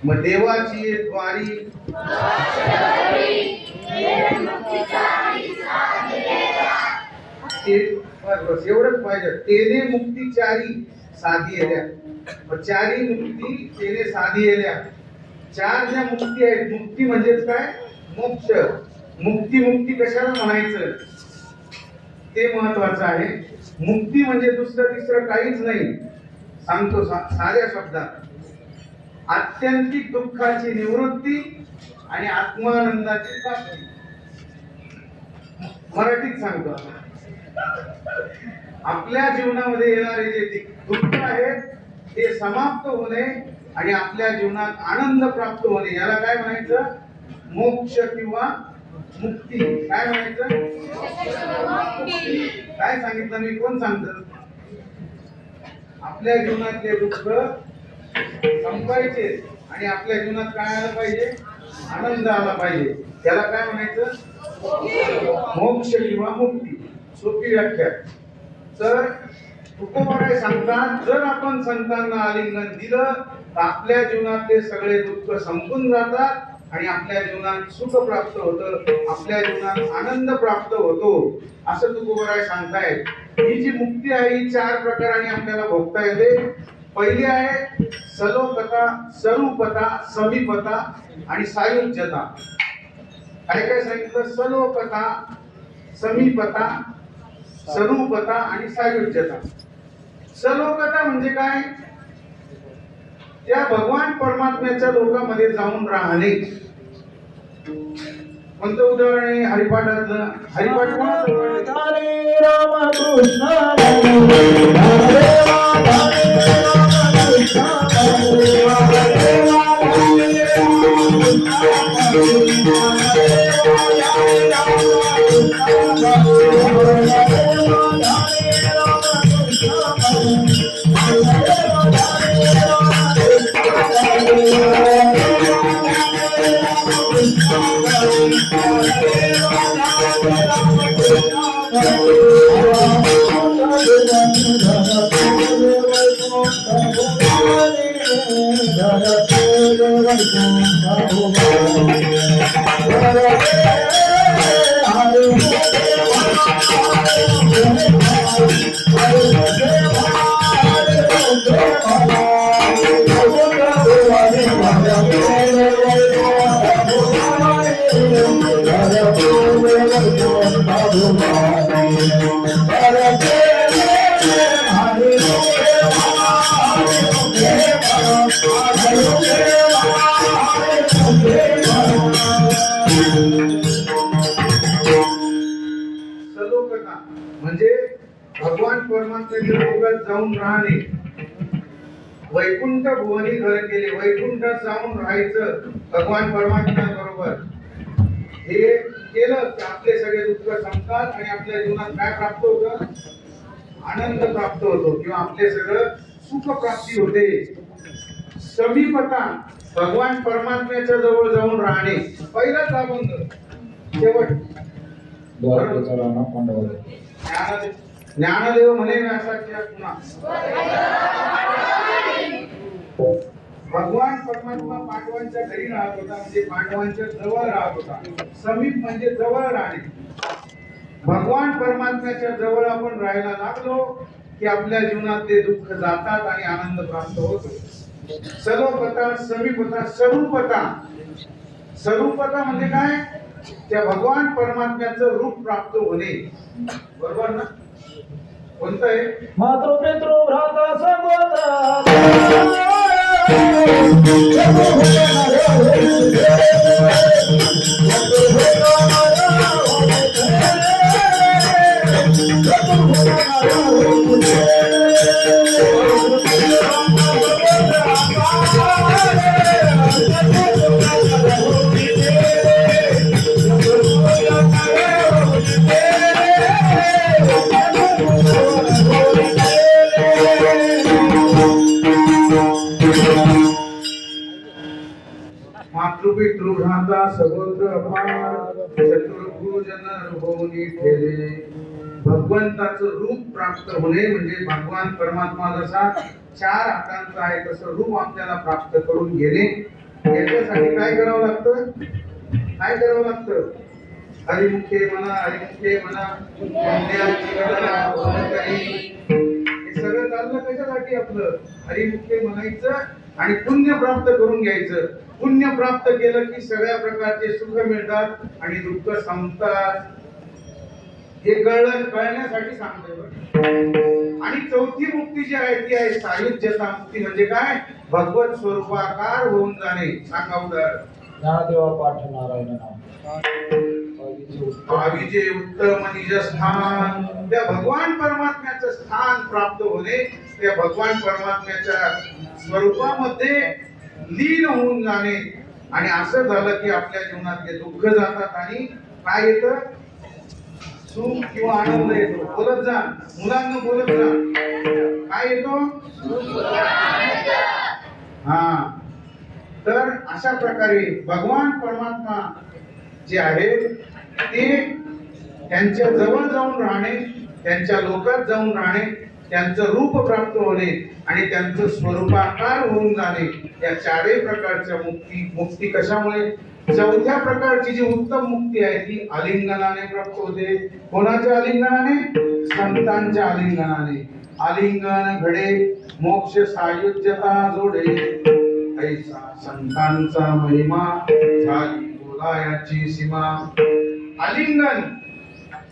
मग देवाची द्वारी बस एवढंच पाहिजे. तेने मुक्ती चारी साधी येल्या. चारी मुक्ती तेने साधी येल्या. चार ज्या मुक्ती आहेत, मुक्ती म्हणजेच काय? मोक्ष. मुक्ती मुक्ती कशाला म्हणायचं ते महत्वाचं आहे. मुक्ती म्हणजे दुसरं तिसरं काहीच नाही. सांगतो साध्या शब्दात, आत्यंतिक दुःखाची निवृत्ती आणि आत्मानंदाची प्राप्ती. मराठीत सांगतो. आपल्या जीवनामध्ये येणारे जे दुःख आहेत ते समाप्त होणे आणि आपल्या जीवनात आनंद प्राप्त होणे याला काय म्हणायचं? मोक्ष किंवा मुक्ती. काय म्हणायचं? काय सांगितलं मी? कोण सांगतं? आपल्या जीवनातले दुःख संपायचे आणि आपल्या जीवनात काय आलं पाहिजे? आनंद आला पाहिजे. त्याला काय म्हणायचं? मोक्ष किंवा मुक्ती. सोपी व्याख्या. तर तुकोबराय सांगतात, जर आपण संतांना आलिंगन दिलं तर आपल्या जीवनातले सगळे दुःख संपून जातात आणि आपल्या जीवनात सुख प्राप्त होतं, आपल्या जीवनात आनंद प्राप्त होतो असं तुकोबराय सांगतायत. ही जी मुक्ती आहे ही चार प्रकाराने आपल्याला भोगता येते. पहिली आहे सलोकता, सरूपता, समीपता आणि सायुज्यता. काय काय सांगितलं? सलोकता, समीपता, सरूपता आणि सायुज्यता. सलोकता म्हणजे काय? त्या भगवान परमात्म्याच्या लोकांमध्ये जाऊन राहणे. कोणतं उदाहरण आहे हरिपाठातलं? हरिपाठ कोणाचं? हरे राम कृष्ण हरे राम कृष्ण सलोकता म्हणजे भगवान परमात्म्याच्या लोकात जाऊन राहणे, वैकुंठ भुवनी घर केले, वैकुंठात जाऊन राहायचं भगवान परमात्म्या बरोबर. हे केलं की आपले सगळे दुःख संपतात आणि आपल्या जीवनात काय प्राप्त होतं? आनंद प्राप्त होतो किंवा आपले सगळं सुख प्राप्ती होते. समीपता भगवान परमात्म्याच्या जवळ जाऊन राहणे, पहिलाच अभंग शेवट. ज्ञानदेव म्हणे व्यासाच्या पुन्हा भगवान परमात्मा पांडवांच्या घरी राहत होता, म्हणजे पांडवांच्या जवळ राहत होता. समीप म्हणजे जवळ राहणे. भगवान परमात्म्याच्या जवळ आपण राहायला लागलो की आपल्या जीवनातले दुःख जातात आणि आनंद प्राप्त होतो. सलोपता, समीपता, स्वरूपता. स्वरूपता म्हणजे काय? त्या भगवान परमात्म्याचं रूप प्राप्त होणे. बरोबर ना? कोणतं आहे? मातृ पितृ भ्राता संगोता मातृपितृभ्राता सगोत्र अपार चतुर्भुजन होऊनी ठेले. भगवंताचं रूप प्राप्त होणे म्हणजे भगवान परमात्मा जसा 4 हातांचा आहे तसं रूप आपल्याला प्राप्त करून घेणे. याच्यासाठी काय करावं लागतं? काय करावं लागतं? हरिमुखे म्हणा, हरिमुखे म्हणा, पुण्याची गणना होणकरी. हे सगळं चाललं कशासाठी? आपलं हरिमुखे म्हणायचं आणि पुण्य प्राप्त करून घ्यायचं. पुण्य प्राप्त केलं की सगळ्या प्रकारचे सुख मिळतात आणि दुःख संपतात. हे कळण्यासाठी सांगतोय. आणि चौथी मुक्ती जी आहे ती आहे सायुज्यता मुक्ती. म्हणजे काय? भगवत स्वरूपाकार होऊन जाणे. सांगा उदाहरण. ज्ञानदेवा पाठ नारायण नाम भावीचे उत्तम निज स्थान. त्या भगवान परमात्म्याचं स्थान प्राप्त होणे, त्या भगवान परमात्म्याच्या स्वरूपामध्ये लीन होऊन जाणे. आणि असं झालं की आपल्या जीवनातले दुःख जातात आणि काय येतं? सुख किंवा आनंद येतो. बोलत जा मुलांना, बोलत जा. काय येतो? हा. तर अशा प्रकारे भगवान परमात्मा जे आहे ते त्यांच्या जवळ जाऊन राहणे, त्यांच्या लोकात जाऊन राहणे, त्यांचं रूप प्राप्त होणे आणि त्यांचं स्वरूपाकार होऊन जाणे. या 4ही प्रकारच्या मुक्ती कशामुळे? चौथ्या प्रकारची जी उत्तम मुक्ती आहे ती आलिंगनाने प्राप्त होते. कोणाच्या आलिंगनाने? संतांच्या आलिंगनाने. आलिंगन घडे मोक्ष सायुज्यता जोडे, ऐसा संतांचा महिमा झाली बोलायाची सीमा. आलिंगन,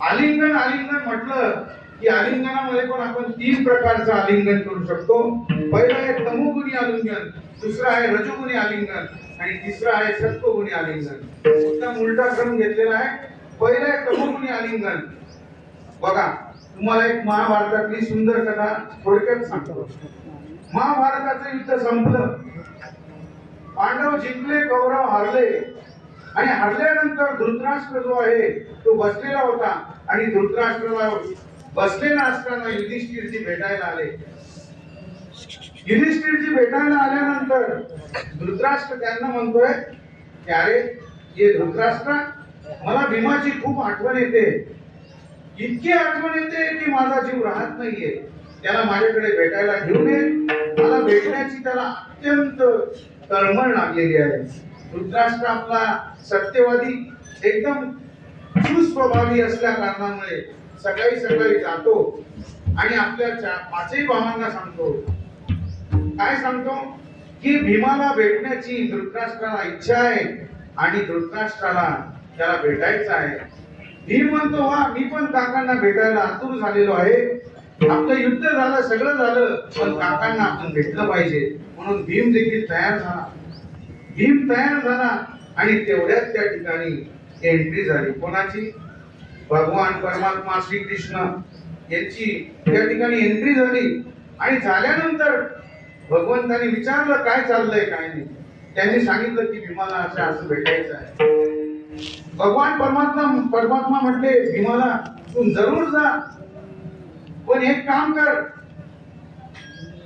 आलिंगन, आलिंगन म्हटलं की आलिंगनामध्ये पण आपण 3 प्रकारचं आलिंगन करू शकतो. पहिलं आहे तमोगुणी आलिंगन, दुसरं आहे रजोगुणी आलिंगन आणि तिसरं आहे सत्वगुणी आलिंगन. एकदम उलटा क्रम घेतलेला आहे. पहिलं आहे तमोगुणी आलिंगन. बघा, तुम्हाला एक महाभारतातली सुंदर कथा थोडक्यात सांगतो. महाभारताचं युद्ध संपलं, पांडव जिंकले, कौरव हारले आणि हारल्यानंतर धृतराष्ट्र जो आहे तो बसलेला होता आणि धृतराष्ट्राला बसलेला असताना युधिष्ठिरजी भेटायला आले. युधिष्ठिरजी भेटायला आल्यानंतर धृतराष्ट्र त्यांना म्हणतोय की अरे ये धृतराष्ट्र, मला भीमाची खूप आठवण येते, इतकी आठवण येते की माझा जीव राहत नाहीये. त्याला माझ्याकडे भेटायला घेऊन ये. मला भेटण्याची त्याला अत्यंत तळमळ लागलेली आहे. धृतराष्ट्र आपला सत्यवादी, एकदम सुस्वभावी असल्या कारणामुळे सकाळी सकाळी जातो आणि आपल्या 5ही भावांना सांगतो. काय सांगतो की भीमाला भेटण्याची धृतराष्ट्राला इच्छा आहे आणि धृतराष्ट्राला त्याला भेटायचं आहे. भीम म्हणतो, वा, मी पण काकांना भेटायला आतुर झालेलो आहे. आपलं युद्ध झालं, सगळं झालं, पण काकांना आपण भेटलं पाहिजे. म्हणून भीम देखील तयार झाला. भीम तयार झाला आणि तेवढ्याच त्या ठिकाणी एंट्री झाली. कोणाची? भगवान परमात्मा श्रीकृष्ण यांची त्या ठिकाणी एंट्री झाली. आणि झाल्यानंतर भगवंतांनी विचारलं काय चाललंय काय नाही. त्यांनी सांगितलं की भीमाला असं भेटायचं आहे. भगवान परमात्मा म्हटले भीमाला, तू जरूर जा, पण एक काम कर.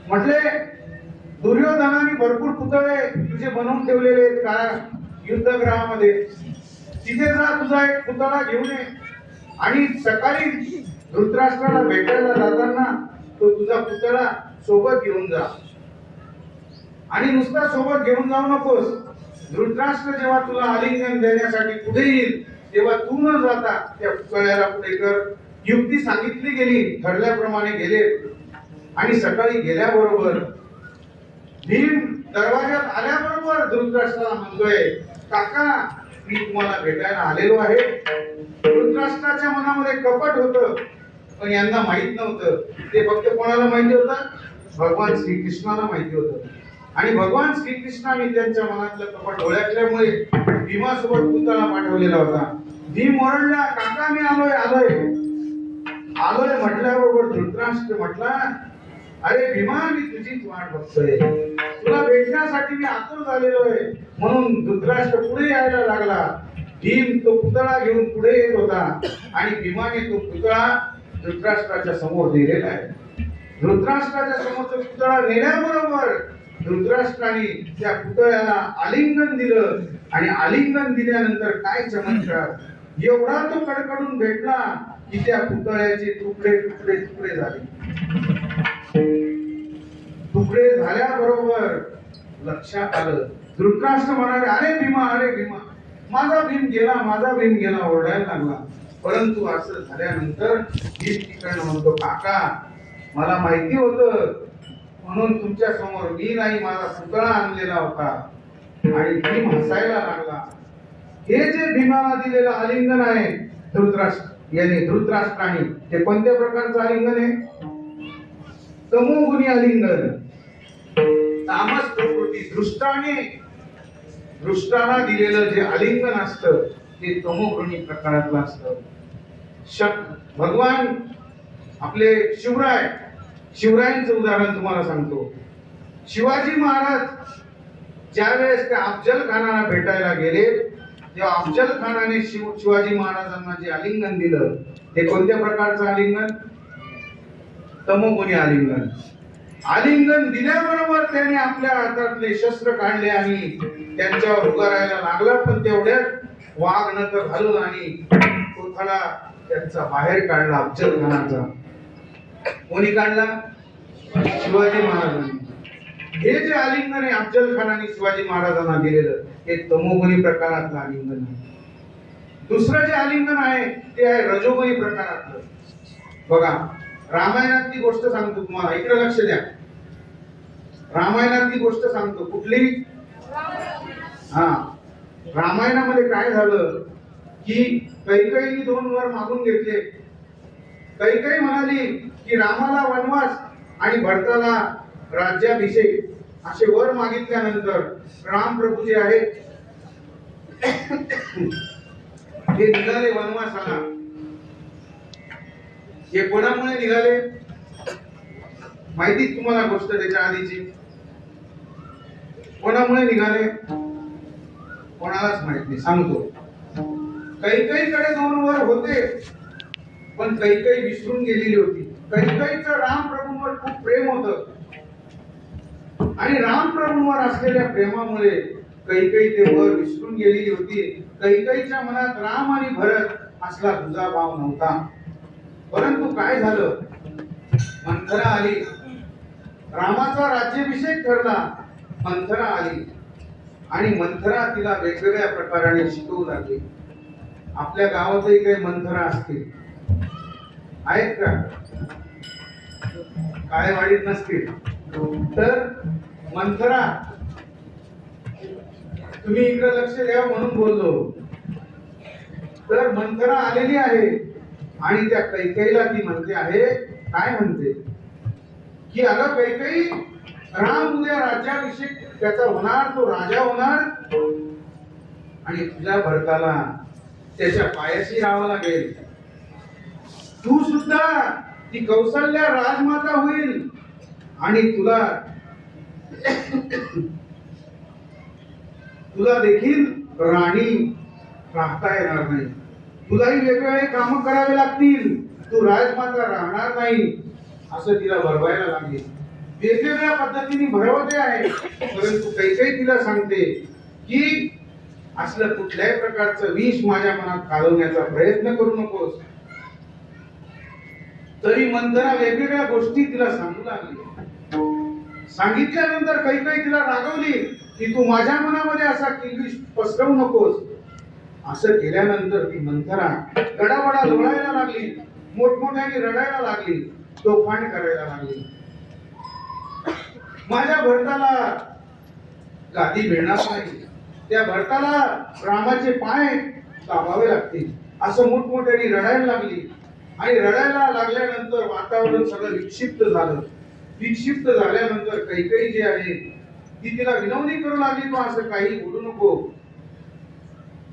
म्हटले दुर्योधनाने भरपूर पुतळे तुझे बनवून ठेवलेले आहेत का युद्धगृहामध्ये, तिथे जा, तुझा एक पुतळा घेऊन ये आणि सकाळी धृतराष्ट्राला भेटायला जाताना तो तुझा पुतळा सोबत घेऊन जा. आणि नुसता सोबत घेऊन जाऊ नकोस. धृतराष्ट्र जेव्हा तुला आलिंगन देण्यासाठी पुढे येईल तेव्हा तू न जाता त्या पुतळ्याला पुढे कर. युक्ती सांगितली गेली, ठरल्याप्रमाणे गेले आणि सकाळी गेल्याबरोबर भीम दरवाजात आल्याबरोबर धृतराष्ट्राला म्हणतोय, काका मी तुम्हाला भेटायला आलेलो आहे. धृतराष्ट्राच्या मनामध्ये कपट होतं, पण यांना माहित नव्हतं. ते फक्त कोणाला माहिती होतं? भगवान श्रीकृष्णाला माहिती होतं. आणि भगवान श्रीकृष्णाने त्यांच्या मनातलं कपट ओळखल्यामुळे भीमासोबत पुतळा पाठवलेला होता. भीम ओरडला, काका मी आलोय म्हटल्याबरोबर धृतराष्ट्र म्हटला, अरे भीमा, मी तुझीच वाट बघतोय, तुला भेटण्यासाठी मी आतुर झालेलो आहे. म्हणून धृतराष्ट्र पुढे यायला लागला. भीम तो पुतळा घेऊन पुढे येत होता आणि भीमाने तो पुतळा धृतराष्ट्राच्या समोर नेलेला आहे. धृतराष्ट्राच्या समोर पुतळा नेल्याबरोबर धृतराष्ट्राने त्या पुतळ्याला आलिंगन दिलं आणि आलिंगन दिल्यानंतर काय चमत्कार, एवढा तो कडकडून भेटला की त्या पुतळ्याचे तुकडे तुकडे तुकडे झाले. तुकडे झाल्याबरोबर लक्षात आलं. धृतराष्ट्र म्हणाले, अरे भीमा, माझा भीम गेला ओरडायला लागला. परंतु असं झाल्यानंतर भीम तिकडनं म्हणतो, काका मला माहिती होतं म्हणून तुमच्या समोर मी नाही, माझा पुतळा आणलेला होता. आणि भीम हसायला लागला. हे जे भीमाला दिलेलं आलिंगन आहे धृतराष्ट्राने, ते कोणत्या प्रकारचं आलिंगन आहे? तमोगुणी आलिंगन. तामस प्रकृती दृष्टाला दिलेलं जे आलिंगन असतं ते तमोगुणी प्रकारातलं असतं. भगवान आपले शिवरायांचं उदाहरण तुम्हाला सांगतो. शिवाजी महाराज ज्यावेळेस त्या अफजल खानाला भेटायला गेले तेव्हा अफजल खानाने शिवाजी महाराजांना जे आलिंगन दिलं ते कोणत्या प्रकारचं आलिंगन? तमोगुणी आलिंगन. आलिंगन दिल्याबरोबर त्याने आपल्या हातातले शस्त्र काढले आणि त्यांच्यावर उगारायला लागला. पण तेवढ्यात वाघ नख घालून आणि कोथळा त्यांचा बाहेर काढला अफजल खानाचा. कोणी काढला? शिवाजी महाराजांनी. हे जे आलिंगन आहे अफजल खानाने शिवाजी महाराजांना दिलेलं हे तमोगुणी प्रकारातलं आलिंगन आहे. दुसरं जे आलिंगन आहे ते आहे रजोगुणी प्रकारातलं. बघा, रामायणातली गोष्ट सांगतो तुम्हाला, इकडे लक्ष द्या. रामायणातली गोष्ट सांगतो. कुठली? रामायणामध्ये काय झालं की कैकेयीने 2 वर मागून घेतले कैकेयी म्हणाली की रामाला वनवास आणि भरताला राज्याभिषेक असे वर मागितल्यानंतर राम प्रभू जे आहेत हे निघाले वनवासाला. हे कोणामुळे निघाले माहिती तुम्हाला गोष्ट त्याच्या आधीची? कोणामुळे निघाले कोणालाच माहित नाही. सांगतो. कैकेयीकडे 2 वर होते पण कैकेयी विसरून गेलेली होती. कैकेयीचं राम प्रभूंवर खूप प्रेम होतं आणि राम प्रभूंवर असलेल्या प्रेमामुळे कैकेयी ते वर विसरून गेलेली होती. कैकेयीच्या मनात राम आणि भरत असला तुझा भाव नव्हता. परंतु काय झालं, मंथरा आली, रामाचा राज्याभिषेक ठरला. मंथरा आली आणि मंथरा तिला वेगवेगळ्या प्रकाराने शिकवू लागली. आपल्या गावातही काही मंथरा असतील आहेत का? काळेवाडीत नसतील तर मंथरा, तुम्ही इकडे लक्ष द्या म्हणून बोललो. तर मंथरा आलेली आहे आणि त्या कैकेयीला ती म्हणते आहे, काय म्हणते की अगं कैकेयी, राम उद्या राज्याभिषेक त्याचा होणार, तो राजा होणार आणि तुझ्या भरताला त्याच्या पायाशी राहावं लागेल. तू सुद्धा ती कौशल्या राजमाता होईल आणि तुला देखील राणी राहता येणार नाही. तुलाही वेगवेगळे काम करावे लागतील, तू राजमाता राहणार नाही असं तिला भरवायला लागले. वेगवेगळ्या पद्धतीने भरवते आहे. परंतु कैकेयी तिला सांगते की असलं कुठल्याही प्रकारचं विष माझ्या मनात घालवण्याचा प्रयत्न करू नकोस. तरी मंथरा वेगवेगळ्या गोष्टी तिला सांगू लागली. सांगितल्यानंतर कैकेयी तिला रागवली की तू माझ्या मनामध्ये असा किलबिश पसरवू नकोस. असं केल्यानंतर ती मंथरा गडाबडा लोळायला लागली, मोठमोठ्याने रडायला लागली, तोफान करायला लागली. माझ्या भरताला गादी मिळणार नाही, त्या भरताला रामाचे पाय दाबावे लागतील असं मोठमोठ्याने रडायला लागली. आणि रडायला लागल्यानंतर वातावरण सगळं विक्षिप्त झालं. विक्षिप्त झाल्यानंतर कैकेयी जी आहे ती तिला विनवणी करू लागली, तू असं काही बोलू नको.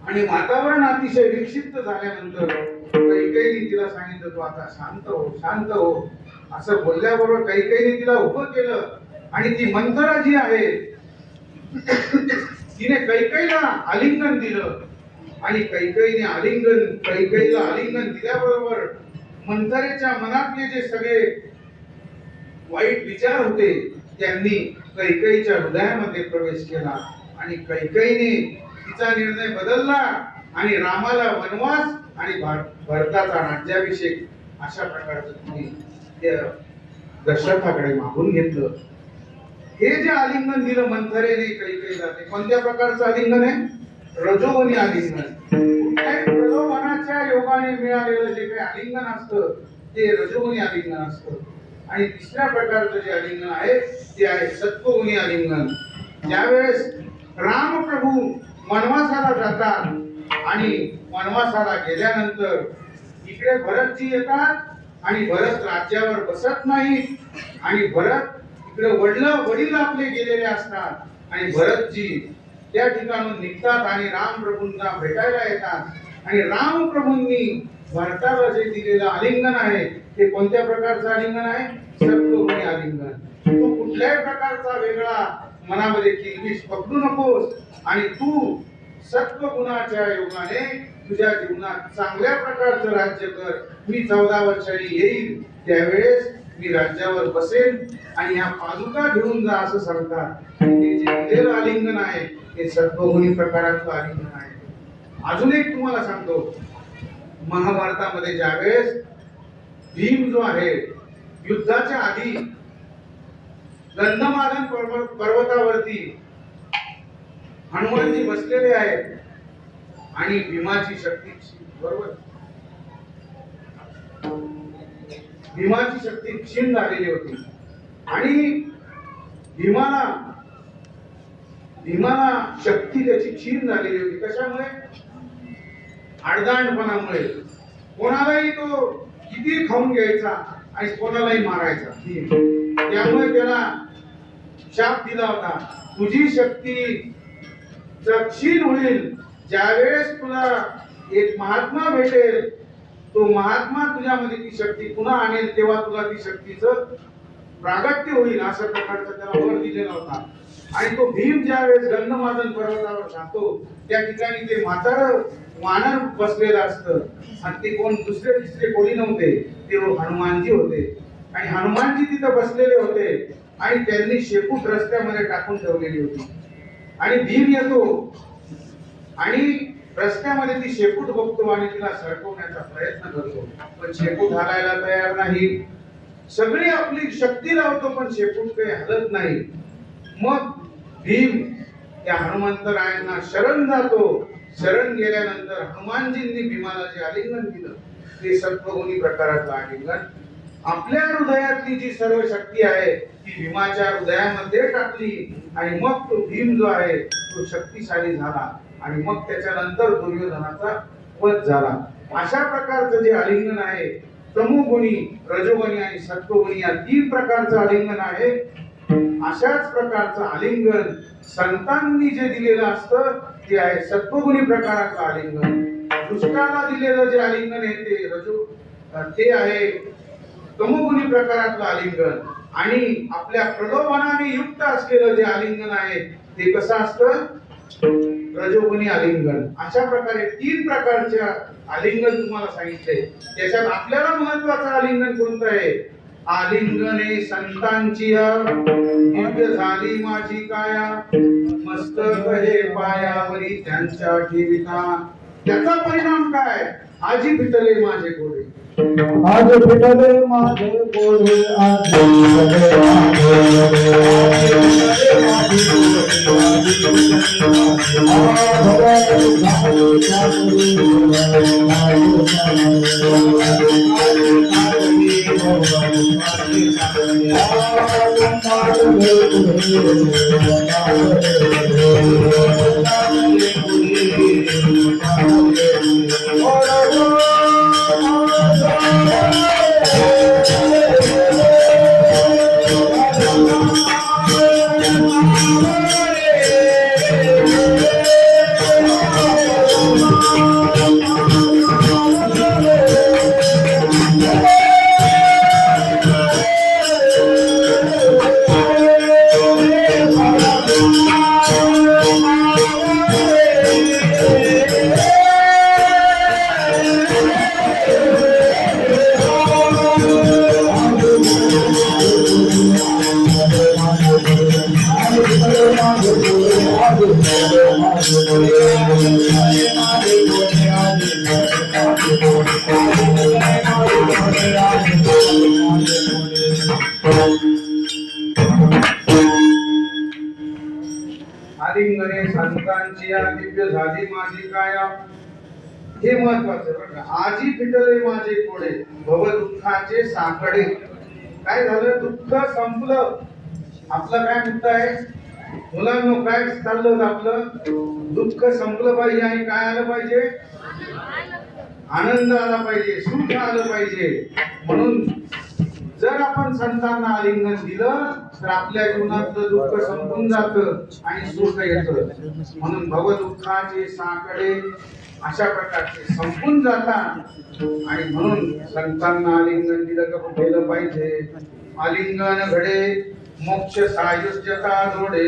आणि वातावरण अतिशय विक्षिप्त झाल्यानंतर कैकेयीने तिला सांगितलं, तू आता शांत हो, शांत हो. असं बोलल्याबरोबर कैकेयीने तिला उभं केलं आणि ती मंथरा जी आहे तिने कैकेयीला आलिंगन दिलं. आणि कैकेयीला आलिंगन दिल्याबरोबर मंथरेच्या मनातले जे सगळे वाईट विचार होते त्यांनी कैकेयीच्या हृदयामध्ये प्रवेश केला आणि कैकेयीने तिचा निर्णय बदलला आणि रामाला वनवास आणि भरताचा राज्याभिषेक अशा प्रकारचं तिने दशरथाकडे मागून घेतलं. हे जे आलिंगन दिलं मंथरेने कैकेयीला, ते कोणत्या प्रकारचं आलिंगन आहे? रजोवनी आलिंगन. रजोवनाच्या योगाने मिळालेलं जे काही आलिंगन असतं ते रजोवनी आलिंगन असतं. आणि तिसऱ्या प्रकारचं जे आलिंगन आहे ते आहे सत्वगुणी आलिंगन. ज्यावेळेस राम प्रभू वनवासाला जातात आणि वनवासाला गेल्यानंतर इकडे भरतजी येतात आणि भरत राज्यावर बसत नाही आणि भरत इकडे वडील आपले गेलेले असतात आणि भरतजी त्या ठिकाणून निघतात आणि राम प्रभूंना भेटायला येतात आणि राम प्रभूंनी भरताला जे दिलेलं आलिंगन आहे ते कोणत्या प्रकारचं आलिंगन आहे? सत्वगुणी आलिंगन. तू कुठल्याही प्रकारचा वेगळा मनामध्ये किलबिश पकडू नकोस आणि तू सत्वगुणाच्या योगाने तुझ्या जीवनात चांगल्या प्रकारचं राज्य कर. मी 14 वर्षांनी येईल त्यावेळेस मी राज्यावर बसेन आणि ह्या पादुका घेऊन जा असं सांगतात. ते जे दिलेलं आलिंगन आहे ते सत्वगुणी प्रकाराचं आलिंगन आहे. अजून एक तुम्हाला सांगतो, महाभारतामध्ये ज्यावेळेस भीम जो आहे युद्धाच्या आधी गंधमादन पर्वतावरती हनुमानजी बसलेले आहेत आणि भीमाची शक्ती, बरोबर, भीमाची शक्ती क्षीण झालेली होती आणि भीमाला शक्ती त्याची क्षीण झालेली होती. कशामुळे? आडदांडपणामुळे. कोणालाही तो किती खाऊन घ्यायचा आणि कोणालाही मारायचा त्यामुळे त्याला शाप दिला होता तुझी शक्ती क्षीण होईल ज्यावेळेस तुला एक महात्मा भेटेल तो महात्मा तुझ्यामध्ये ती शक्ती पुन्हा आणेल तेव्हा तुला ती शक्तीचं प्रागट्य होईल अशा प्रकारचा त्याला वर दिलेला होता आणि तो भीम ज्यावेळेस गंधमादन पर्वतावर जातो त्या ठिकाणी ते म्हातारं वानर बसलेलं असतं आणि ते कोण दुसरे तिसरे कोणी नव्हते ते हनुमानजी होते आणि हनुमानजी तिथं बसलेले होते आणि त्यांनी शेपूट रस्त्यामध्ये टाकून ठेवलेली होती आणि भीम येतो आणि रस्त्यामध्ये ती शेपूट बघतो आणि तिला सरकवण्याचा प्रयत्न करतो पण शेपूट हलायला तयार नाही सगळी आपली शक्ती लावतो पण शेपूट काही हलत नाही मग भीम त्या हनुमंतरायांना शरण जातो शरण गेल्यानंतर हनुमानजींनी भीमाला जे आलिंगन दिलं ते सत्वगुणी प्रकाराचं आलिंगन आपल्या हृदयातली जी सर्व शक्ती आहे ती भीमाच्या हृदयामध्ये टाकली आणि मग तो भीम जो आहे तो शक्तिशाली झाला आणि मग त्याच्यानंतर दुर्योधनाचा वध झाला अशा प्रकारचं जे आलिंगन आहे तमोगुणी रजोगुणी आणि सत्वगुणी या 3 प्रकारचं आलिंगन आहे अशाच प्रकारचं आलिंगन संतांनी जे दिलेलं असतं ते आहे सत्वगुणी प्रकाराचं आलिंगन दुष्टाला दिलेलं जे आलिंगन आहे ते आहे तमोगुणी प्रकारातलं आलिंगन आणि आपल्या प्रलोभनाने युक्त असलेलं जे आलिंगन आहे ते कसं असतं रजोगुणी आलिंगन अशा प्रकारे 3 प्रकारच्या आलिंगन तुम्हाला सांगितले त्याच्यात आपल्याला महत्वाचं आलिंगन कोणतं आहे आलिंगने संतांची दिव्य झाली माझी काया मस्तक हे पायावरी त्यांच्या ठेविता त्याचा परिणाम काय आजी पिटले माझे गोडे आज पिटले माझे गोडे आज पिटले आलिंगने संतांची दिव्य झाली माझी काया हे महत्वाचं बरं का आजी फिटले माझे कोडे भव दुःखाचे साकडे काय झालं दुःख संपलं आपलं काय मुद्दा आहे मुलांनो काय चाललं आपलं दुःख संपलं पाहिजे आणि काय आलं पाहिजे आनंद आला पाहिजे सुख आलं पाहिजे म्हणून जर आपण संतांना आलिंगन दिलं तर आपल्या जीवनातलं दुःख संपून जातं आणि सुख येतं म्हणून भव दुःखाचे साकडे अशा प्रकारचे संपून जातात आणि म्हणून संतांना आलिंगन दिलं का केलं पाहिजे आलिंगन घडे मोक्ष सायुज्यता जोडे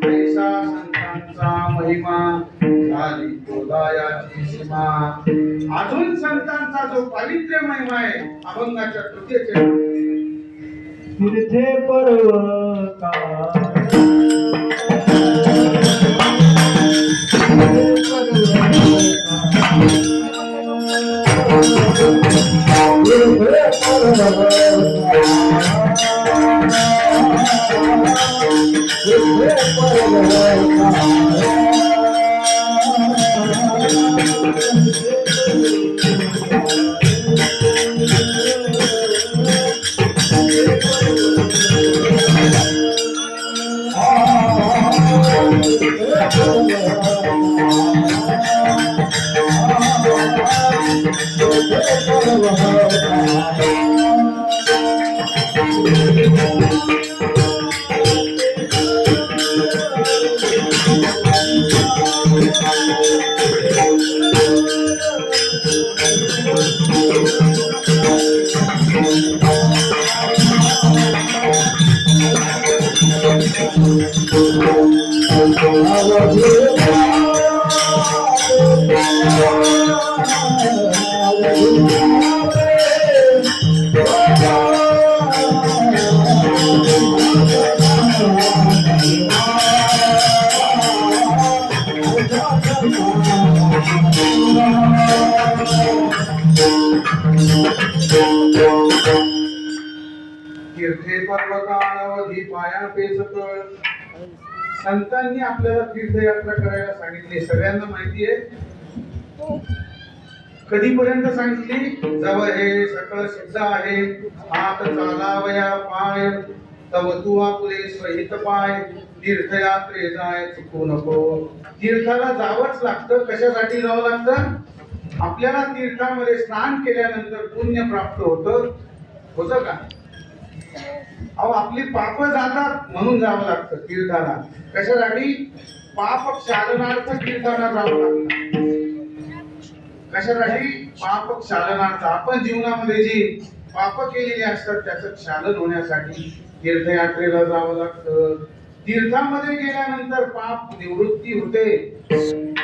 ऐसा संतांचा महिमा झाली बोधायाची सीमा अजून संतांचा जो पवित्र महिमा आहे अभंगाच्या तृतीयेचे तीर्थे पर्वता तीर्थे पर्वकाळावधी पाया पेसकळ. संतांनी आपल्याला तीर्थयात्रा करायला सांगितली, सगळ्यांना माहिती आहे. कधीपर्यंत सांगितली? जव हे सकळ सिद्ध आहे, हात चालावया पाय, तव तू आपले स्वहित पाय, तीर्थयात्रे जाय चुकू नको. तीर्थाला जावंच लागतं. कशासाठी जावं लागतं? आपल्याला तीर्थामध्ये स्नान केल्यानंतर पुण्य प्राप्त होतं का? अहो, आपली पाप जातात म्हणून जावं लागतं तीर्थाला. कशासाठी? पाप क्षालनार्थ तीर्थाला जावं लागतं. कशासाठी? पाप क्षालनार्थ. आपण जीवनामध्ये जी पाप केलेली असतात त्याचं क्षालन होण्यासाठी तीर्थयात्रेला जावं लागतं. तीर्थामध्ये गेल्यानंतर पाप निवृत्ती होते.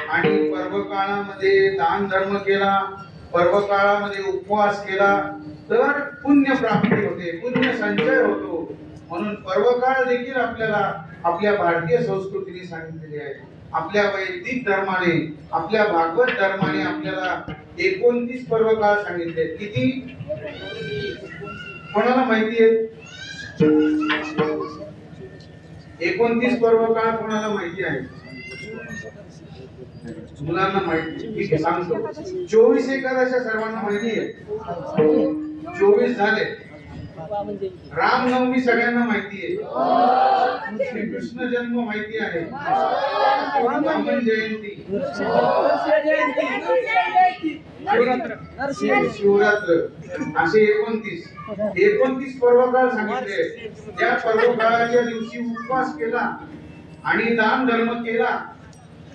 आणि पर्वकाळामध्ये दान धर्म केला, पर्वकाळामध्ये उपवास केला तर पुण्य प्राप्ती होते, पुण्य संचय होतो. म्हणून पर्वकाळ देखील आपल्याला आपल्या भारतीय संस्कृतीने सांगितलेली आहे. आपल्या वैदिक धर्माने, आपल्या भागवत धर्माने आपल्याला 29 पर्वकाळ सांगितले. किती? कोणाला माहिती आहे? 29 पर्वकाळ कोणाला माहिती आहे? मुलांना माहिती? ठीक आहे, सांगतो. 24 एकादशा सर्वांना माहिती आहे. 24 झाले. रामनवमी सगळ्यांना माहिती आहे. श्रीकृष्ण जन्म माहिती आहे. वामन जयंती, शिवरात्र, असे 29 पर्वकाळ सांगितले. त्या पर्वकाळाच्या दिवशी उपवास केला आणि दान धर्म केला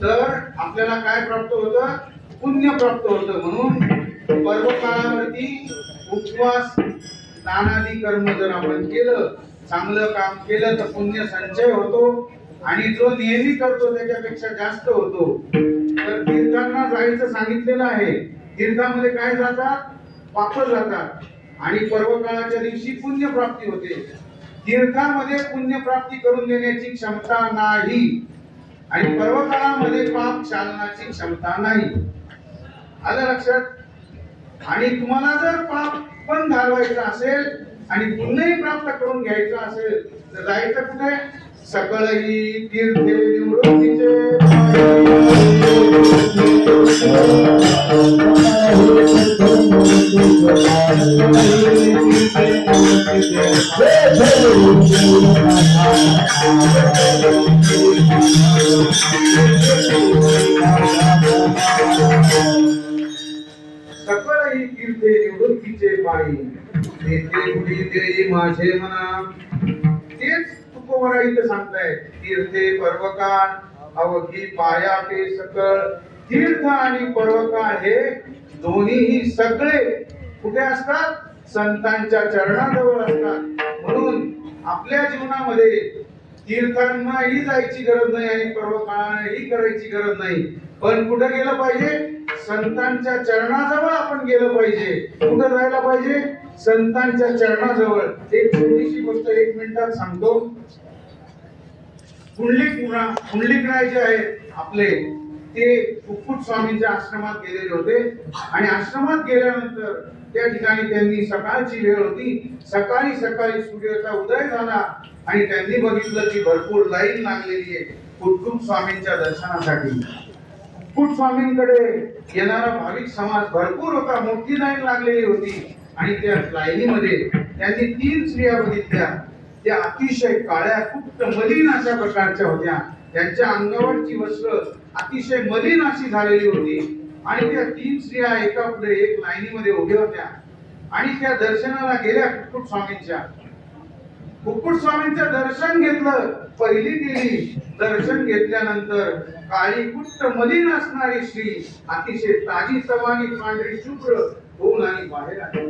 तर आपल्याला काय प्राप्त होतं? पुण्य प्राप्त होतं. म्हणून पर्वकाळावरती उपवास, दानादी कर्म जर आपण केलं, चांगलं काम केलं तर पुण्य संचय होतो. आणि जो नेहमी करतो त्याच्यापेक्षा जास्त होतो. तर तीर्थांना जायचं सांगितलेलं आहे. तीर्थामध्ये काय जातात? पाप जातात. आणि पर्वकाळाच्या दिवशी पुण्य प्राप्ती होते. तीर्थामध्ये पुण्य प्राप्ती करून देण्याची क्षमता नाही आणि पर्वकाळामध्ये पाप चालनाची क्षमता नाही. आलं लक्षात? आणि तुम्हाला जर पाप पण घालवायचं असेल आणि पुण्यही प्राप्त करून घ्यायचं असेल तर जायचं कुठे? सकळही तीर्थे निवृत्तीचे सकळही तीर्थे निवृत्तीचे पायी, तेथे कुठे देई माझे मना. तेच तुकोबरा इथं सांगताय. तीर्थे पर्वकाळ अवघी पाया पे सकळ. तीर्थ आणि पर्वकाळ हे दोन्हीही सगळे कुठे असतात? संतांच्या चरणाजवळ असतात. म्हणून आपल्या जीवनामध्ये तीर्थांनाही जायची गरज नाही आणि पर्वकाळाही करायची गरज नाही. पण कुठे गेलं पाहिजे? संतांच्या चरणाजवळ आपण गेलं पाहिजे. कुठे जायला पाहिजे? संतांच्या चरणाजवळ. एक छोटीशी गोष्ट 1 मिनिटात सांगतो. पुंडलिक राय जे आहेत आपले, ते कुक्कुट स्वामींच्या आश्रमात गेलेले होते आणि आश्रमात गेल्यानंतर त्या ठिकाणी त्यांनी सकाळची वेळ होती. सकाळी सूर्याचा उदय झाला आणि त्यांनी बघितलं की भरपूर लाईन लागलेली आहे कुक्कुट स्वामींच्या दर्शनासाठी. कुक्कुट स्वामींकडे येणारा भाविक समाज भरपूर होता, मोठी लाईन लागलेली होती. आणि त्या लाईनीमध्ये त्यांनी 3 स्त्रिया बघितल्या. त्या अतिशय काळ्या, कुट्ट मलिन अशा प्रकारच्या होत्या. त्यांच्या अंगावरची वस्त्र अतिशय मलिन अशी झालेली होती आणि त्या 3 स्त्रिया एका पुढे एक लाईनीमध्ये उभ्या होत्या. आणि त्या दर्शनाला गेल्या कुक्कुट स्वामींच्या. कुक्कुट स्वामींचं दर्शन घेतलं. पहिली गेली. दर्शन घेतल्यानंतर काळी कुट्ट मलिन असणारी श्री अतिशय ताजी तवानी पांढरी शुभ्र होऊन आणि बाहेर आली.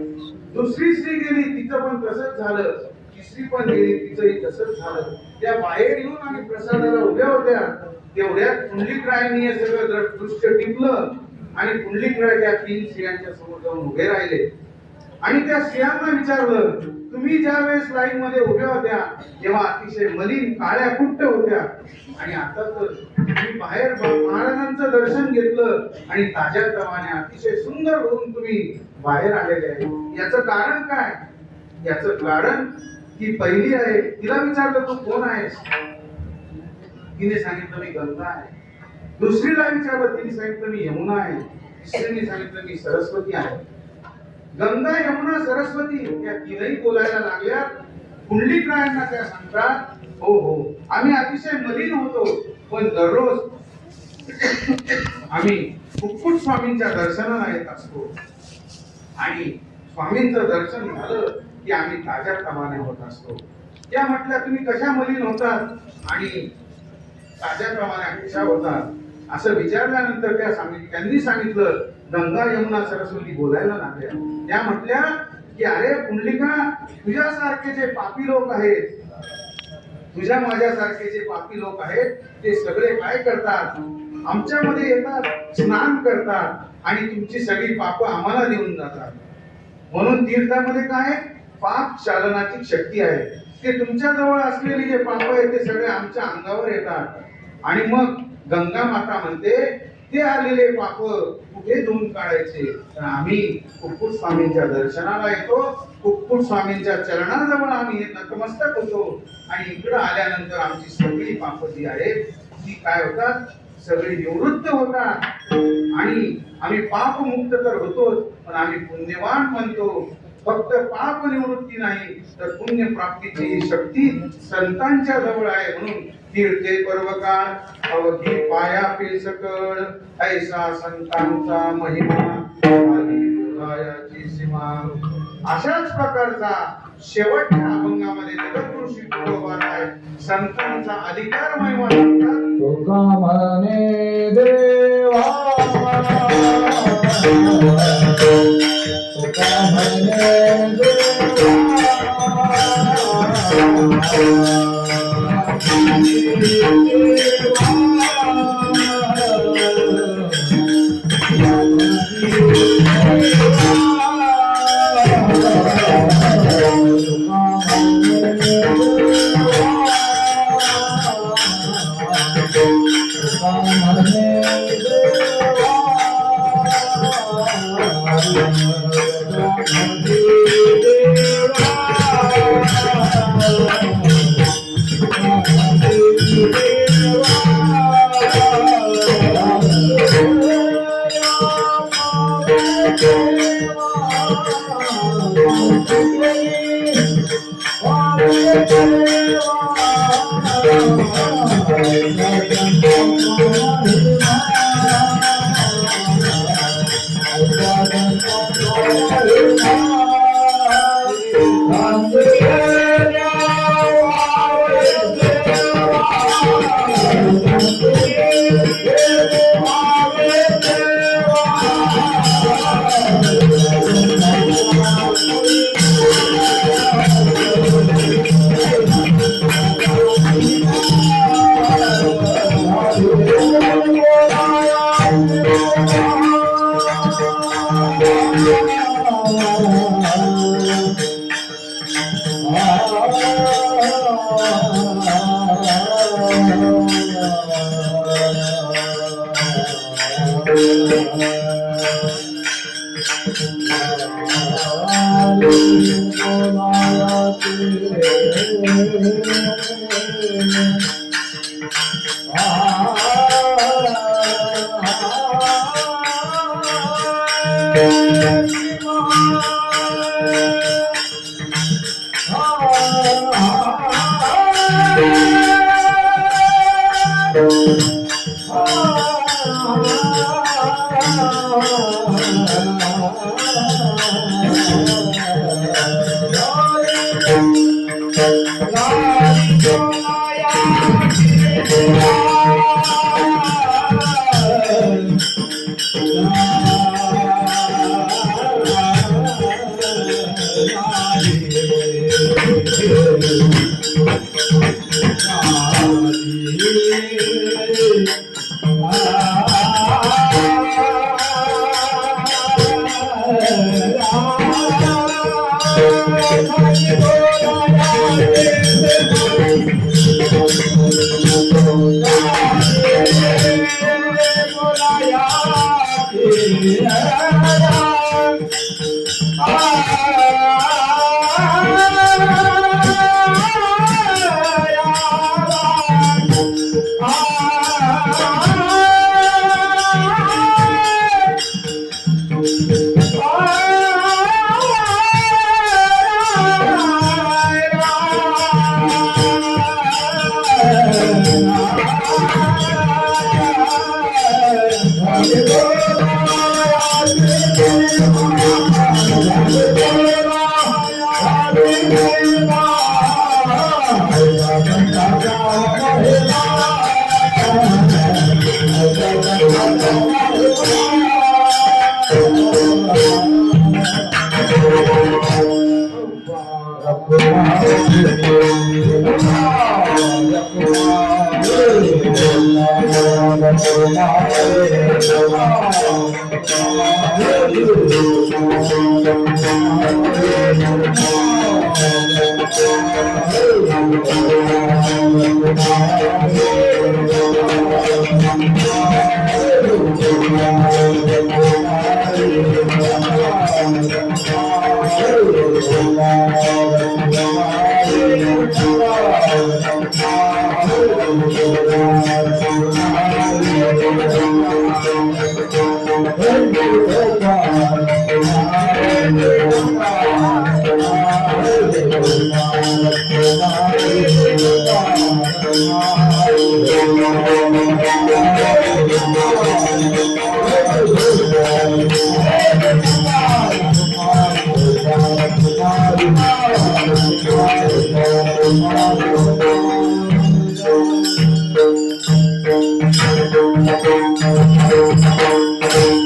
दुसरी स्त्री गेली, तिचं पण तसंच झालं. तिसरी पण गेली, तिचंही तसंच झालं. त्या बाहेर येऊन आणि प्रसादाला उभ्या होत्या. तेवढ्यात पुंडलिकरायांनी हे सगळं दृश्य टिपलं आणि पुंडलिकराय त्या 3 स्त्रियांच्या समोर जाऊन उभे राहिले आणि त्या स्त्रियांना विचारलं, तुम्ही ज्या वेळेस लाईन मध्ये उभ्या होत्या तेव्हा अतिशय मलिन काळ्या कुट्ट होत्या आणि आता तर तुम्ही बाहेर महाराजांचं दर्शन घेतलं आणि ताज्या तवाने अतिशय सुंदर होऊन तुम्ही बाहेर आलेले आहे. याचं कारण काय? याचं कारण की पहिली आहे, तिला विचारलं तू कोण आहेस? तिने सांगितलं मी गंगा आहे. दुसरीला विचारलं, तिने सांगितलं मी यमुना आहे. तिसरीने सांगितलं मी सरस्वती आहे. गंगा, यमुना, सरस्वती या तीनही बोलायला लागल्या. पुंडलिकरायांना त्या सांगतात, हो हो आम्ही अतिशय मलिन होतो, पण दररोज आम्ही कुक्कुट स्वामींच्या दर्शनाला येत असतो आणि स्वामींचं दर्शन झालं की आम्ही ताज्या तवाने होत असतो. त्या म्हटल्या तुम्ही कशा मलिन होतात आणि ताज्या तवाने कशा होतात? असं विचारल्यानंतर त्यांनी सांगितलं, गंगा, यमुना, सरस्वती बोलायला लागल्या. त्या म्हटल्या की अरे पुंडलिका, तुझ्यासारखे जे पापी लोक आहेत, तुझ्या माझ्यासारखे जे पापी लोक आहेत, ते सगळे काय करतात? आमच्यामध्ये येतात, स्नान करतात आणि तुमची सगळी पाप आम्हाला देऊन जातात. म्हणून तीर्थामध्ये काय पाप चालनाची शक्ती आहे. ते तुमच्या जवळ असलेली जे पाप आहेत ते सगळे आमच्या अंगावर येतात आणि मग गंगा माता म्हणते ते आलेले पाप कुठे धुवून काढायचे? तर आम्ही कुक्कुट स्वामींच्या दर्शनाला येतो, कुक्कुट स्वामींच्या चरणाजवळ आम्ही नतमस्तक होतो आणि इकडे आल्यानंतर आमची सगळी पाप जी आहेत ती काय होतात? सगळी निवृत्त होतात आणि आम्ही पापमुक्त तर होतोच, पण आम्ही पुण्यवान बनतो. फक्त पाप निवृत्ती नाही तर पुण्य प्राप्तीची शक्ती संतांच्या जवळ आहे. म्हणून तीर्थे पर्वकाळ अवघी पाया पे सकळ, ऐसा संतांचा महिमा हृदयाची सीमा. अशाच प्रकारचा शेवटच्या अभंगामध्ये जगद्गुरु श्री तुकोबा आहे. संतांचा अधिकार महिमा सांगतात. तुका म्हणे देवा, तुका म्हणे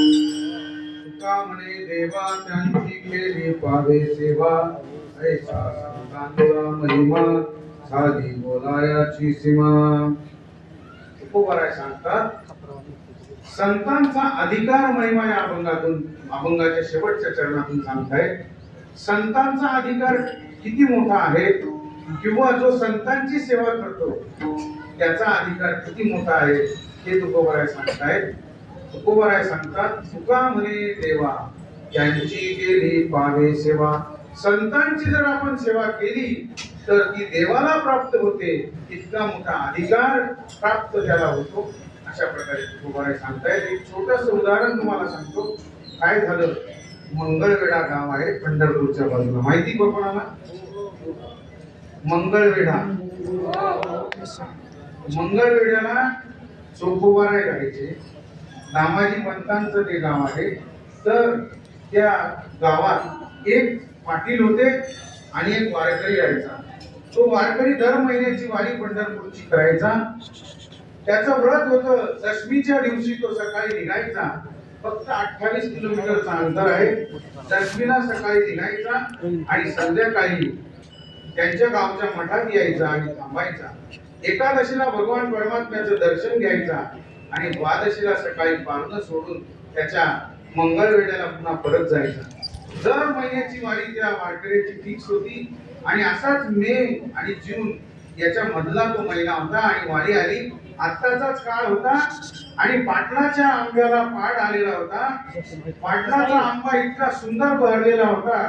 तुका म्हणे देवा त्यांची केली पावे सेवा ऐसा संतांचा महिमा साधी बोलायाची सीमा. तुकोबाराय सांगतात संतांचा अधिकार महिमा या अभंगातून अभंगाच्या शेवटच्या चरणातून सांगताय. संतांचा अधिकार किती मोठा आहे किंवा जो संतांची सेवा करतो त्याचा अधिकार किती मोठा आहे हे तुकोबाराय सांगतायत. तुकोबाराय सांगतात तुका म्हणे देवा त्यांची केली पावे सेवा. संतांची जर आपण सेवा केली तर ती देवाला प्राप्त होते. इतका मोठा अधिकार प्राप्त त्याला होतो. अशा प्रकारे तुकोबाराय सांगतायत. एक छोटस उदाहरण तुम्हाला सांगतो. काय झालं, मंगळवेढा गाव आहे पंढरपूरच्या बाजूला. माहिती का कोणाला? मंगळवेढा. मंगळवेढ्याला चोखोबाराय राहायचे. दामाजी पंतांचं ते गाव आहे. तर त्या गावात एक पाटील होते आणि एक वारकरी राहायचा. तो वारकरी दर महिन्याची वारी पंढरपूरची करायचा. त्याचं व्रत होतं दशमीच्या दिवशी तो सकाळी निघायचा. फक्त 28 किलोमीटरचं अंतर आहे. दशमीला सकाळी निघायचा आणि संध्याकाळी त्यांच्या गावच्या मठात यायचा आणि थांबायचा. एकादशीला भगवान परमात्म्याचं दर्शन घ्यायचा आणि द्वादशीला सकाळी पारणं सोडून त्याच्या मंगळवेढ्याला पुन्हा परत जायचा. दर महिन्याची वारी त्या वारकऱ्याची फिक्स होती. आणि असाच मे आणि जून याच्या मधला तो महिना होता आणि वारी आली. आत्ताचाच काळ होता आणि पाटलाच्या आंब्याला पाड आलेला होता. पाटलाचा आंबा इतका सुंदर बहरलेला होता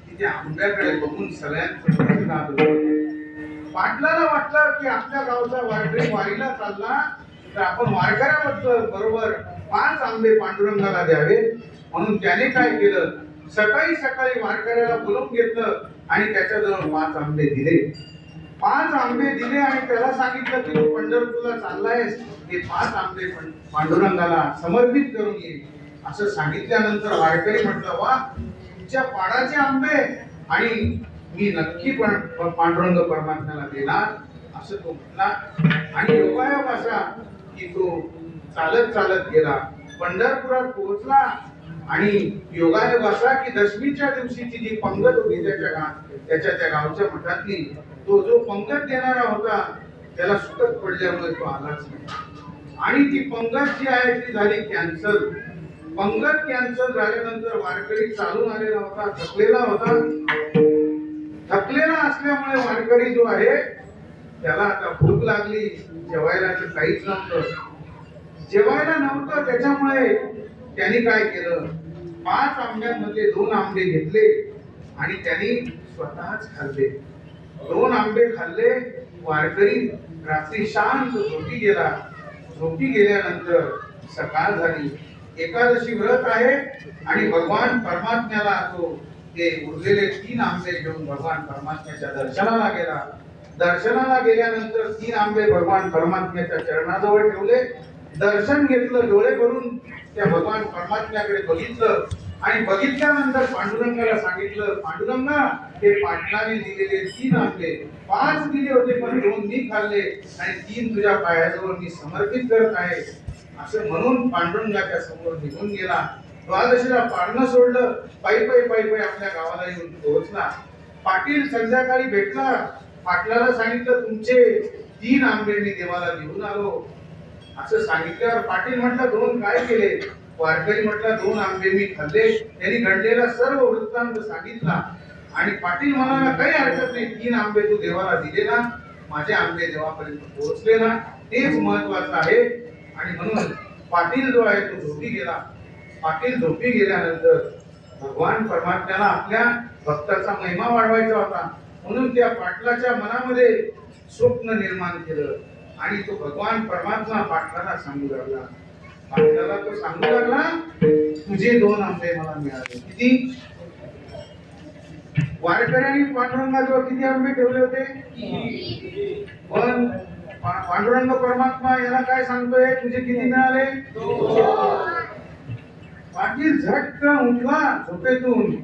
की त्या आंब्याकडे बघून सगळ्यांचं डोळे जात होते. पाटलाला वाटलं की आपल्या गावचा वारकरी वारीला चालला तर आपण वारकऱ्याबद्दल बरोबर 5 आंबे पांडुरंगाला द्यावे. म्हणून त्याने काय केलं, सकाळी सकाळी वारकऱ्याला बोलावून घेतलं आणि त्याच्याजवळ 5 आंबे दिले. 5 आंबे दिले आणि त्याला सांगितलं की तू पंढरपूरला चाललायस, हे 5 आंबे पांडुरंगाला समर्पित करून ये. असं सांगितल्यानंतर वारकरी म्हटलं, वा, तुमच्या पाडाचे आंबे आणि मी नक्की पांडुरंग परमात्म्याला देणार, असं तो म्हटला. आणि योगायोग असा की तो चालत चालत गेला, पंढरपुरात पोहोचला. आणि योगायोग असा की दशमीच्या दिवशीची जी पंगत होती त्याच्या त्या गावच्या मठातली, तो जो पंगत देणारा होता त्याला सुटत पडल्यामुळे तो आलाच नाही. आणि ती पंगत जी आहे ती झाली कॅन्सर. पंगत कॅन्सर झाल्यानंतर वारकरी चालून आलेला होता, थकलेला होता. थकलेला असल्यामुळे वारकरी जो आहे त्याला आता भूक लागली, जेवायला तर काहीच नव्हतं. जेवायला नव्हतं त्याच्यामुळे त्यांनी काय केलं, 5 आंब्यांमध्ये 2 आंबे घेतले आणि त्यांनी स्वतःच खाल्ले. 2 आंबे खाल्ले. वारकरी रात्री शांत झोपी गेला. झोपी गेल्यानंतर सकाळ झाली. एकादशी व्रत आहे आणि भगवान परमात्म्याला तो ते उरलेले 3 आंबे घेऊन भगवान परमात्म्याच्या दर्शनाला गेला. दर्शनाला गेल्यानंतर 3 आंबे भगवान परमात्म्याच्या चरणाजवळ ठेवले. दर्शन घेतलं, डोळे भरून त्या भगवान परमात्म्याकडे बघितलं आणि बघितल्यानंतर पांडुरंगाला सांगितलं, पांडुरंगा हे पाटलाने दिलेले 3 आंबे 5 दिले होते पण 2 मी खाल्ले आणि 3 तुझ्या पायाजवळ मी समर्पित करत आहे. असं म्हणून पांडुरंगाच्या समोर निघून गेला. द्वादशीला पारणं सोडलं, पायी आपल्या गावाला येऊन पोहोचला. पाटील संध्याकाळी भेटला. पाटलाला सांगितलं, तुमचे 3 आंबे मी देवाला घेऊन आलो. असं सांगितल्यावर पाटील म्हटलं, 2 काय केले? वारकरी म्हटलं, 2 आंबे मी खाल्ले. त्यांनी घडलेला सर्व वृत्तांत सांगितला आणि पाटील म्हणाला, काही हरकत नाही, 3 आंबे तू देवाला दिले ना, माझे आंबे देवापर्यंत पोहोचले ना, तेच महत्वाचं आहे. आणि म्हणून पाटील जो आहे तो झोपी गेला. पाटील झोपी गेल्यानंतर भगवान परमात्म्याला आपल्या भक्ताचा महिमा वाढवायचा होता म्हणून त्या पाटलाच्या मनामध्ये स्वप्न निर्माण केलं आणि तो भगवान परमात्मा पाटलाला सांगू लागला. पाटलाला तो सांगू लागला, तुझे 2 आंबे मला मिळाले. किती? वारकऱ्यांनी पांडुरंगाजवळ किती आंबे ठेवले होते? पण पांडुरंग परमात्मा याला काय सांगतोय, तुझे किती मिळाले? 2. पाटील झटकन उठला झोपेतून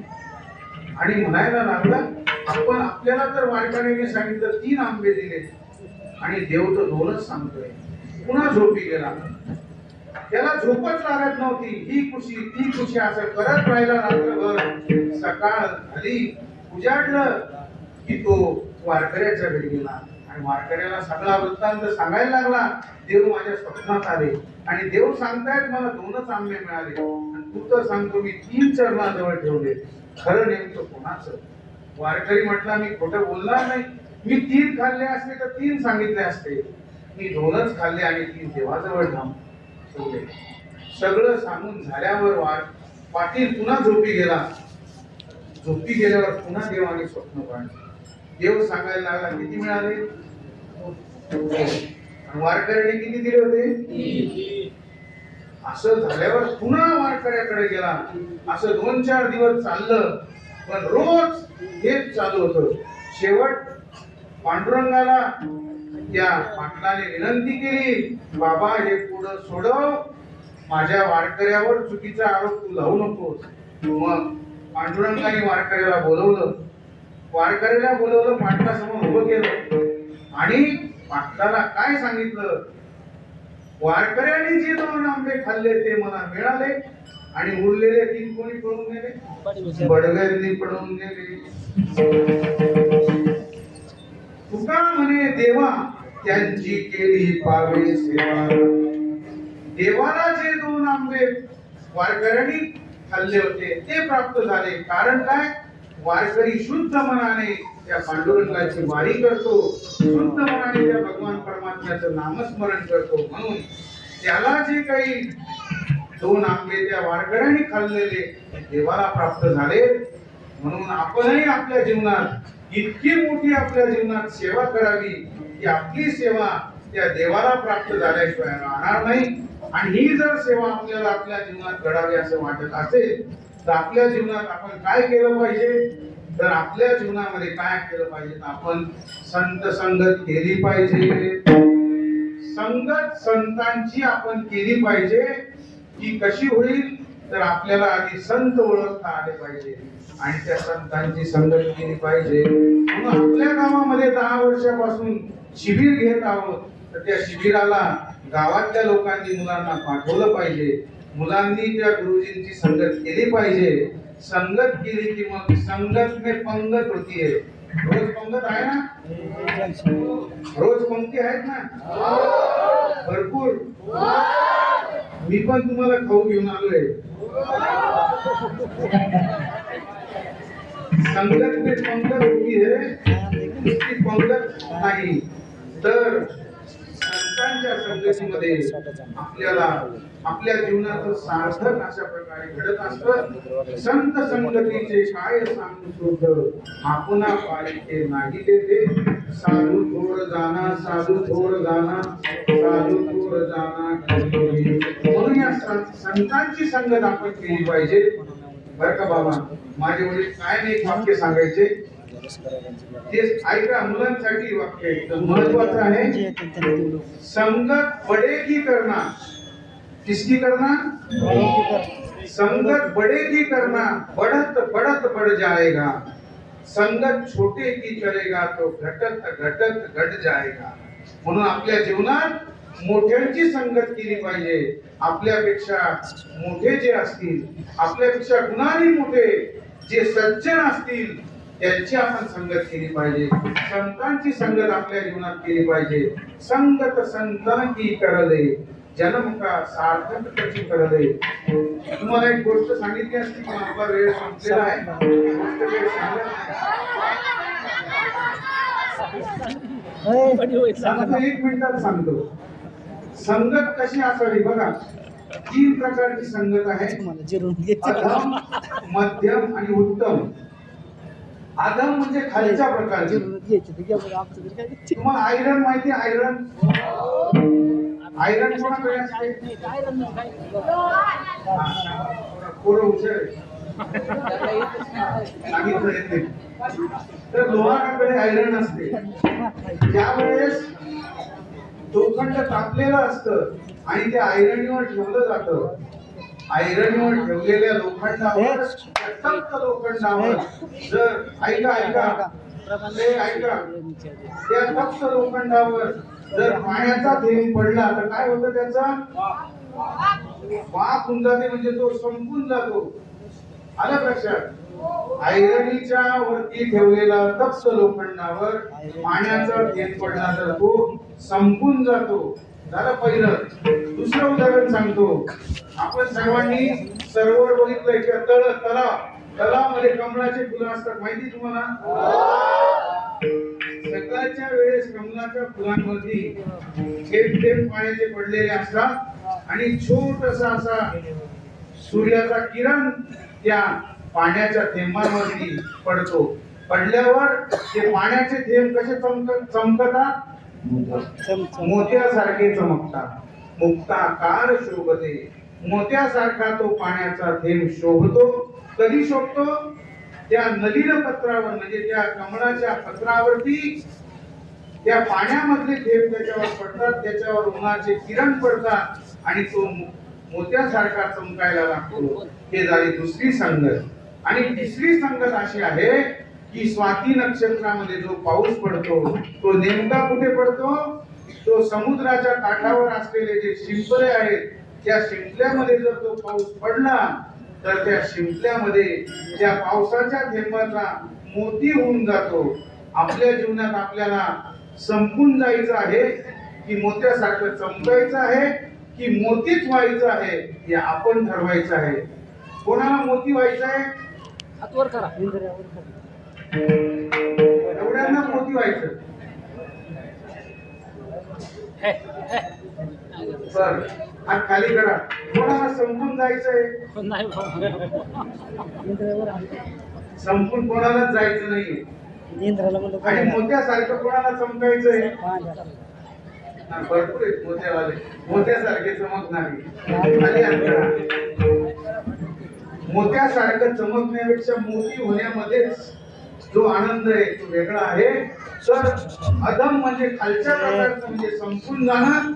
आणि म्हणायला लागला, आपण आपल्याला तर वारकऱ्यांनी सांगितलं 3 आंबे दिले आणि देव तर 2च सांगतोय. पुन्हा झोपी गेला. त्याला झोपच लागत नव्हती. ही खुशी ती खुशी असं करत राहिला रात्रभर. सकाळ झाली, उजाडलं की तो वारकऱ्याच्या घरी गेला आणि वारकऱ्याला सगळा वृत्तांत सांगायला लागला. देव माझ्या स्वप्नात आले आणि देव सांगतायत मला 2च आंबे मिळाले आणि तू तर सांगतो मी 3 चरणाजवळ ठेवले. खरं नेमकं कोणाचं? वारकरी म्हटला, मी खोटं बोलणार नाही. मी 3 खाल्ले असते तर 3 सांगितले असते. मी 2च खाल्ले आणि 3 देवाजवळ ठेवले. सगळं सांगून झाल्यावर पाटील पुन्हा झोपी गेला. झोपी गेल्यावर पुन्हा देवाने स्वप्न पाहिलं. देव सांगायला लागला, किती मिळाले? वारकऱ्याने किती दिले होते? असं झाल्यावर पुन्हा वारकऱ्याकडे गेला. असं 2-4 दिवस चाललं पण रोज हेच चालू होतं. शेवट पांडुरंगाला त्या पाटलाने विनंती केली, बाबा हे पुढं सोडव, माझ्या वारकऱ्यावर चुकीचा आरोप तू लावू नकोस. मग पांडुरंगाने वारकऱ्याला बोलवलं. वारकऱ्याला बोलवलं, पाटलासमोर उभं केलं आणि पाटलाला काय सांगितलं, वारकऱ्यांनी जे 2 आंबे खाल्ले ते मला मिळाले आणि उरलेले 3 कोणी पळून गेले? बडव्यांनी पळून गेले. तुका म्हणे देवा त्यांची केली पावे सेवा. देवाला जे 2 आंबे वारकऱ्यांनी खाल्ले होते ते प्राप्त झाले. कारण काय? वारकरी शुद्ध मनाने त्या पांडुरंगाची वारी करतो, शुद्ध मनाने त्या भगवान परमात्म्याचं नामस्मरण करतो. म्हणून त्याला जे काही 2 आंबे त्या वारकऱ्यांनी खाल्लेले देवाला प्राप्त झाले. म्हणून आपणही आपल्या जीवनात इतकी मोठी आपल्या जीवनात सेवा करावी की आपली सेवा त्या देवाला प्राप्त झाल्याशिवाय राहणार नाही. आणि ही जर सेवा आपल्याला आपल्या जीवनात घडावी असं वाटत असेल तर आपल्या जीवनात आपण काय केलं पाहिजे? तर आपल्या जीवनामध्ये काय केलं पाहिजे? आपण संत संगत केली पाहिजे. संगत संतांची आपण केली पाहिजे. की कशी होईल? तर आपल्याला आधी संत ओळखता आले पाहिजे आणि त्या संतांची संगत केली पाहिजे. म्हणून आपल्या गावामध्ये 10 वर्षापासून शिबिर घेत आहोत तर त्या शिबिराला गावातल्या लोकांनी मुलांना पाठवलं पाहिजे. मुलांनी त्या गुरुजींची संगत केली पाहिजे. संगत केली की मग संगत में पंगत होती है. रोज पंगत आहे ना? रोज पंक्ती आहेत ना? भरपूर मी पण तुम्हाला खाऊ घेऊन आलोय. संगत में पंगत होती है, इसकी पंगत नाही. तर संतांच्या संगतीमध्ये आपल्याला आपल्या जीवनाचं सार्थक अशा प्रकारे घडत असतं. संत संगतीचे काय सांगू शोध, आपणा पालिके नाही देते. साधू थोर जाना, साधू थोर जाना, साधू थोर जाना. म्हणून या संतांची संगत आपण केली पाहिजे. बरं का बाबा, माझे वडील काय नाही एक वाक्य सांगायचे, ते ऐका. मुलांसाठी वाक्य एकदम महत्वाचं आहे. संगत बड़ेगी करना, किसकी करना? संगत बड़ेगी करना, बढ़त बढ़त बढ़ जाएगा. संगत छोटे की करेगा तो घटत घटत घट जाएगा. म्हणून आपल्या जीवनात मोठ्यांची संगत केली पाहिजे. आपल्यापेक्षा मोठे जे असतील, आपल्यापेक्षा गुणाने मोठे जे सज्जन असतील, त्यांची आपण संगत केली पाहिजे. संतांची संगत आपल्या जीवनात केली पाहिजे. संगत संतान की करले, जन्म का सार्थक कशी करले. तुम्हाला एक गोष्ट सांगितली असती पण आपला वेळ संपलेला आहे. गोष्ट वेळ सांगत नाही. सांगतो, 1 मिनिटात सांगतो. संगत कशी असावी बघा. 3 प्रकारची संगत आहे, अधम, मध्यम आणि उत्तम. अधम म्हणजे खालच्या प्रकारची. तुम्हाला आयरन माहिती? आयरन आयरन कोणाकडे असते? पोरं हुशार आहे. सांगितलं येते. तर लोहाराकडे आयरन असते. ज्यावेळेस लोखंड तापलेलं असतं आणि ते आयरणीवर ठेवलं जातं. आयरणीवर ठेवलेल्या लोखंडावर, तप्त लोखंडावर जर ऐका त्या तप्त लोखंडावर जर पाण्याचा थेंब पडला तर काय होतं? त्याचा वाफ होऊन जाते, म्हणजे तो संपून जातो. आलं लक्षात? आयरणीच्या वरती ठेवलेला तप्त लोखंडावर पाण्याचा थेंब पडला तर तो संपून जातो. झालं पहिलं. दुसरं उदाहरण सांगतो. आपण सर्वांनी सरोवर बघितलंय का? तलावामध्ये कमळाचे फुलं असतात, माहिती तुम्हाला? सकाळच्या वेळेस कमळाच्या फुलांवरती थेंब थेंब पाण्याचे पडलेले असतात आणि छोटासा असा सूर्याचा किरण त्या पाण्याच्या थेंबांवरती पडतो. पडल्यावर ते पाण्याचे थेंब कसे चमकतात? मोत्यासारखे चमकतात. मुक्ताकार शोभते. मोत्यासारखा तो पाण्याचा थेंब शोभतो. कधी शोभतो? त्या नलिन पत्रावर, म्हणजे त्या कमळाच्या पत्रावरती त्या पाण्यामधले थेंब त्याच्यावर पडतात, त्याच्यावर उन्हाचे किरण पडतात आणि तो मोत्यासारखा चमकायला लागतो. हे झाली दुसरी संगत. आणि तिसरी संगत अशी आहे की स्वाती नक्षत्रामध्ये जो पाऊस पडतो तो नेमका कुठे पडतो? तो समुद्राच्या काठावर असलेले जे शिंपले आहेत त्या शिंपल्यामध्ये जर तो पाऊस पडला तर त्या शिंपल्यामध्ये त्या पावसाच्या थेंबाचा मोती होऊन जातो. आपल्या जीवनात आपल्याला संपून जायचं आहे की मोत्यासारखं चमकायचं आहे की मोतीच व्हायचं आहे हे आपण ठरवायचं आहे. कोणाला मोती व्हायचं आहे? हातवर करा. एवढ्यांना मोती व्हायचं. सर हात खाली करा. कोणाला संपून जायचंय? संपून कोणालाच जायचं नाही. आणि मोत्यासारखं कोणाला चमकायचंय? भरपूर आहेत मोत्यावाले, मोत्यासारखे चमकणारे. खाली हात करा. मोत्यासारखं चमकण्यापेक्षा मोती होण्यामध्येच जो आनंद आहे तो वेगळा आहे. तर अधम म्हणजे खालच्या प्रकारचं, म्हणजे संपून जाणं.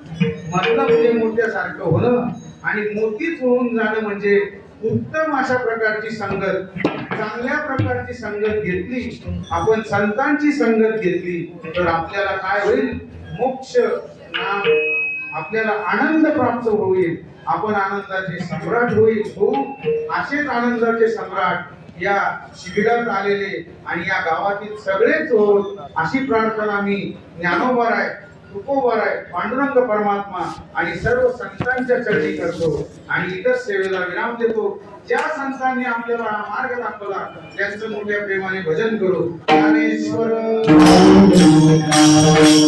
मतलब म्हणजे मोत्यासारखं होणं. आणि मोतीच होऊन जाणं म्हणजे उत्तम अशा प्रकारची संगत, चांगल्या प्रकारची संगत घेतली, आपण संतांची संगत घेतली तर आपल्याला काय होईल? मोक्ष नाम, आपल्याला आनंद प्राप्त होईल. आपण आनंदाचे सम्राट होऊ. असेच आनंदाचे सम्राट या शिबिरात आलेले आणि या गावातील सगळेच होत, अशी प्रार्थना मी ज्ञानोबा तुकोबराय पांडुरंग परमात्मा आणि सर्व संतांच्या चरणी करतो आणि इतर सेवेला विराम देतो. ज्या संतांनी आपल्याला हा मार्ग दाखवला त्यांचं मोठ्या प्रेमाने भजन करू. ज्ञानेश्वर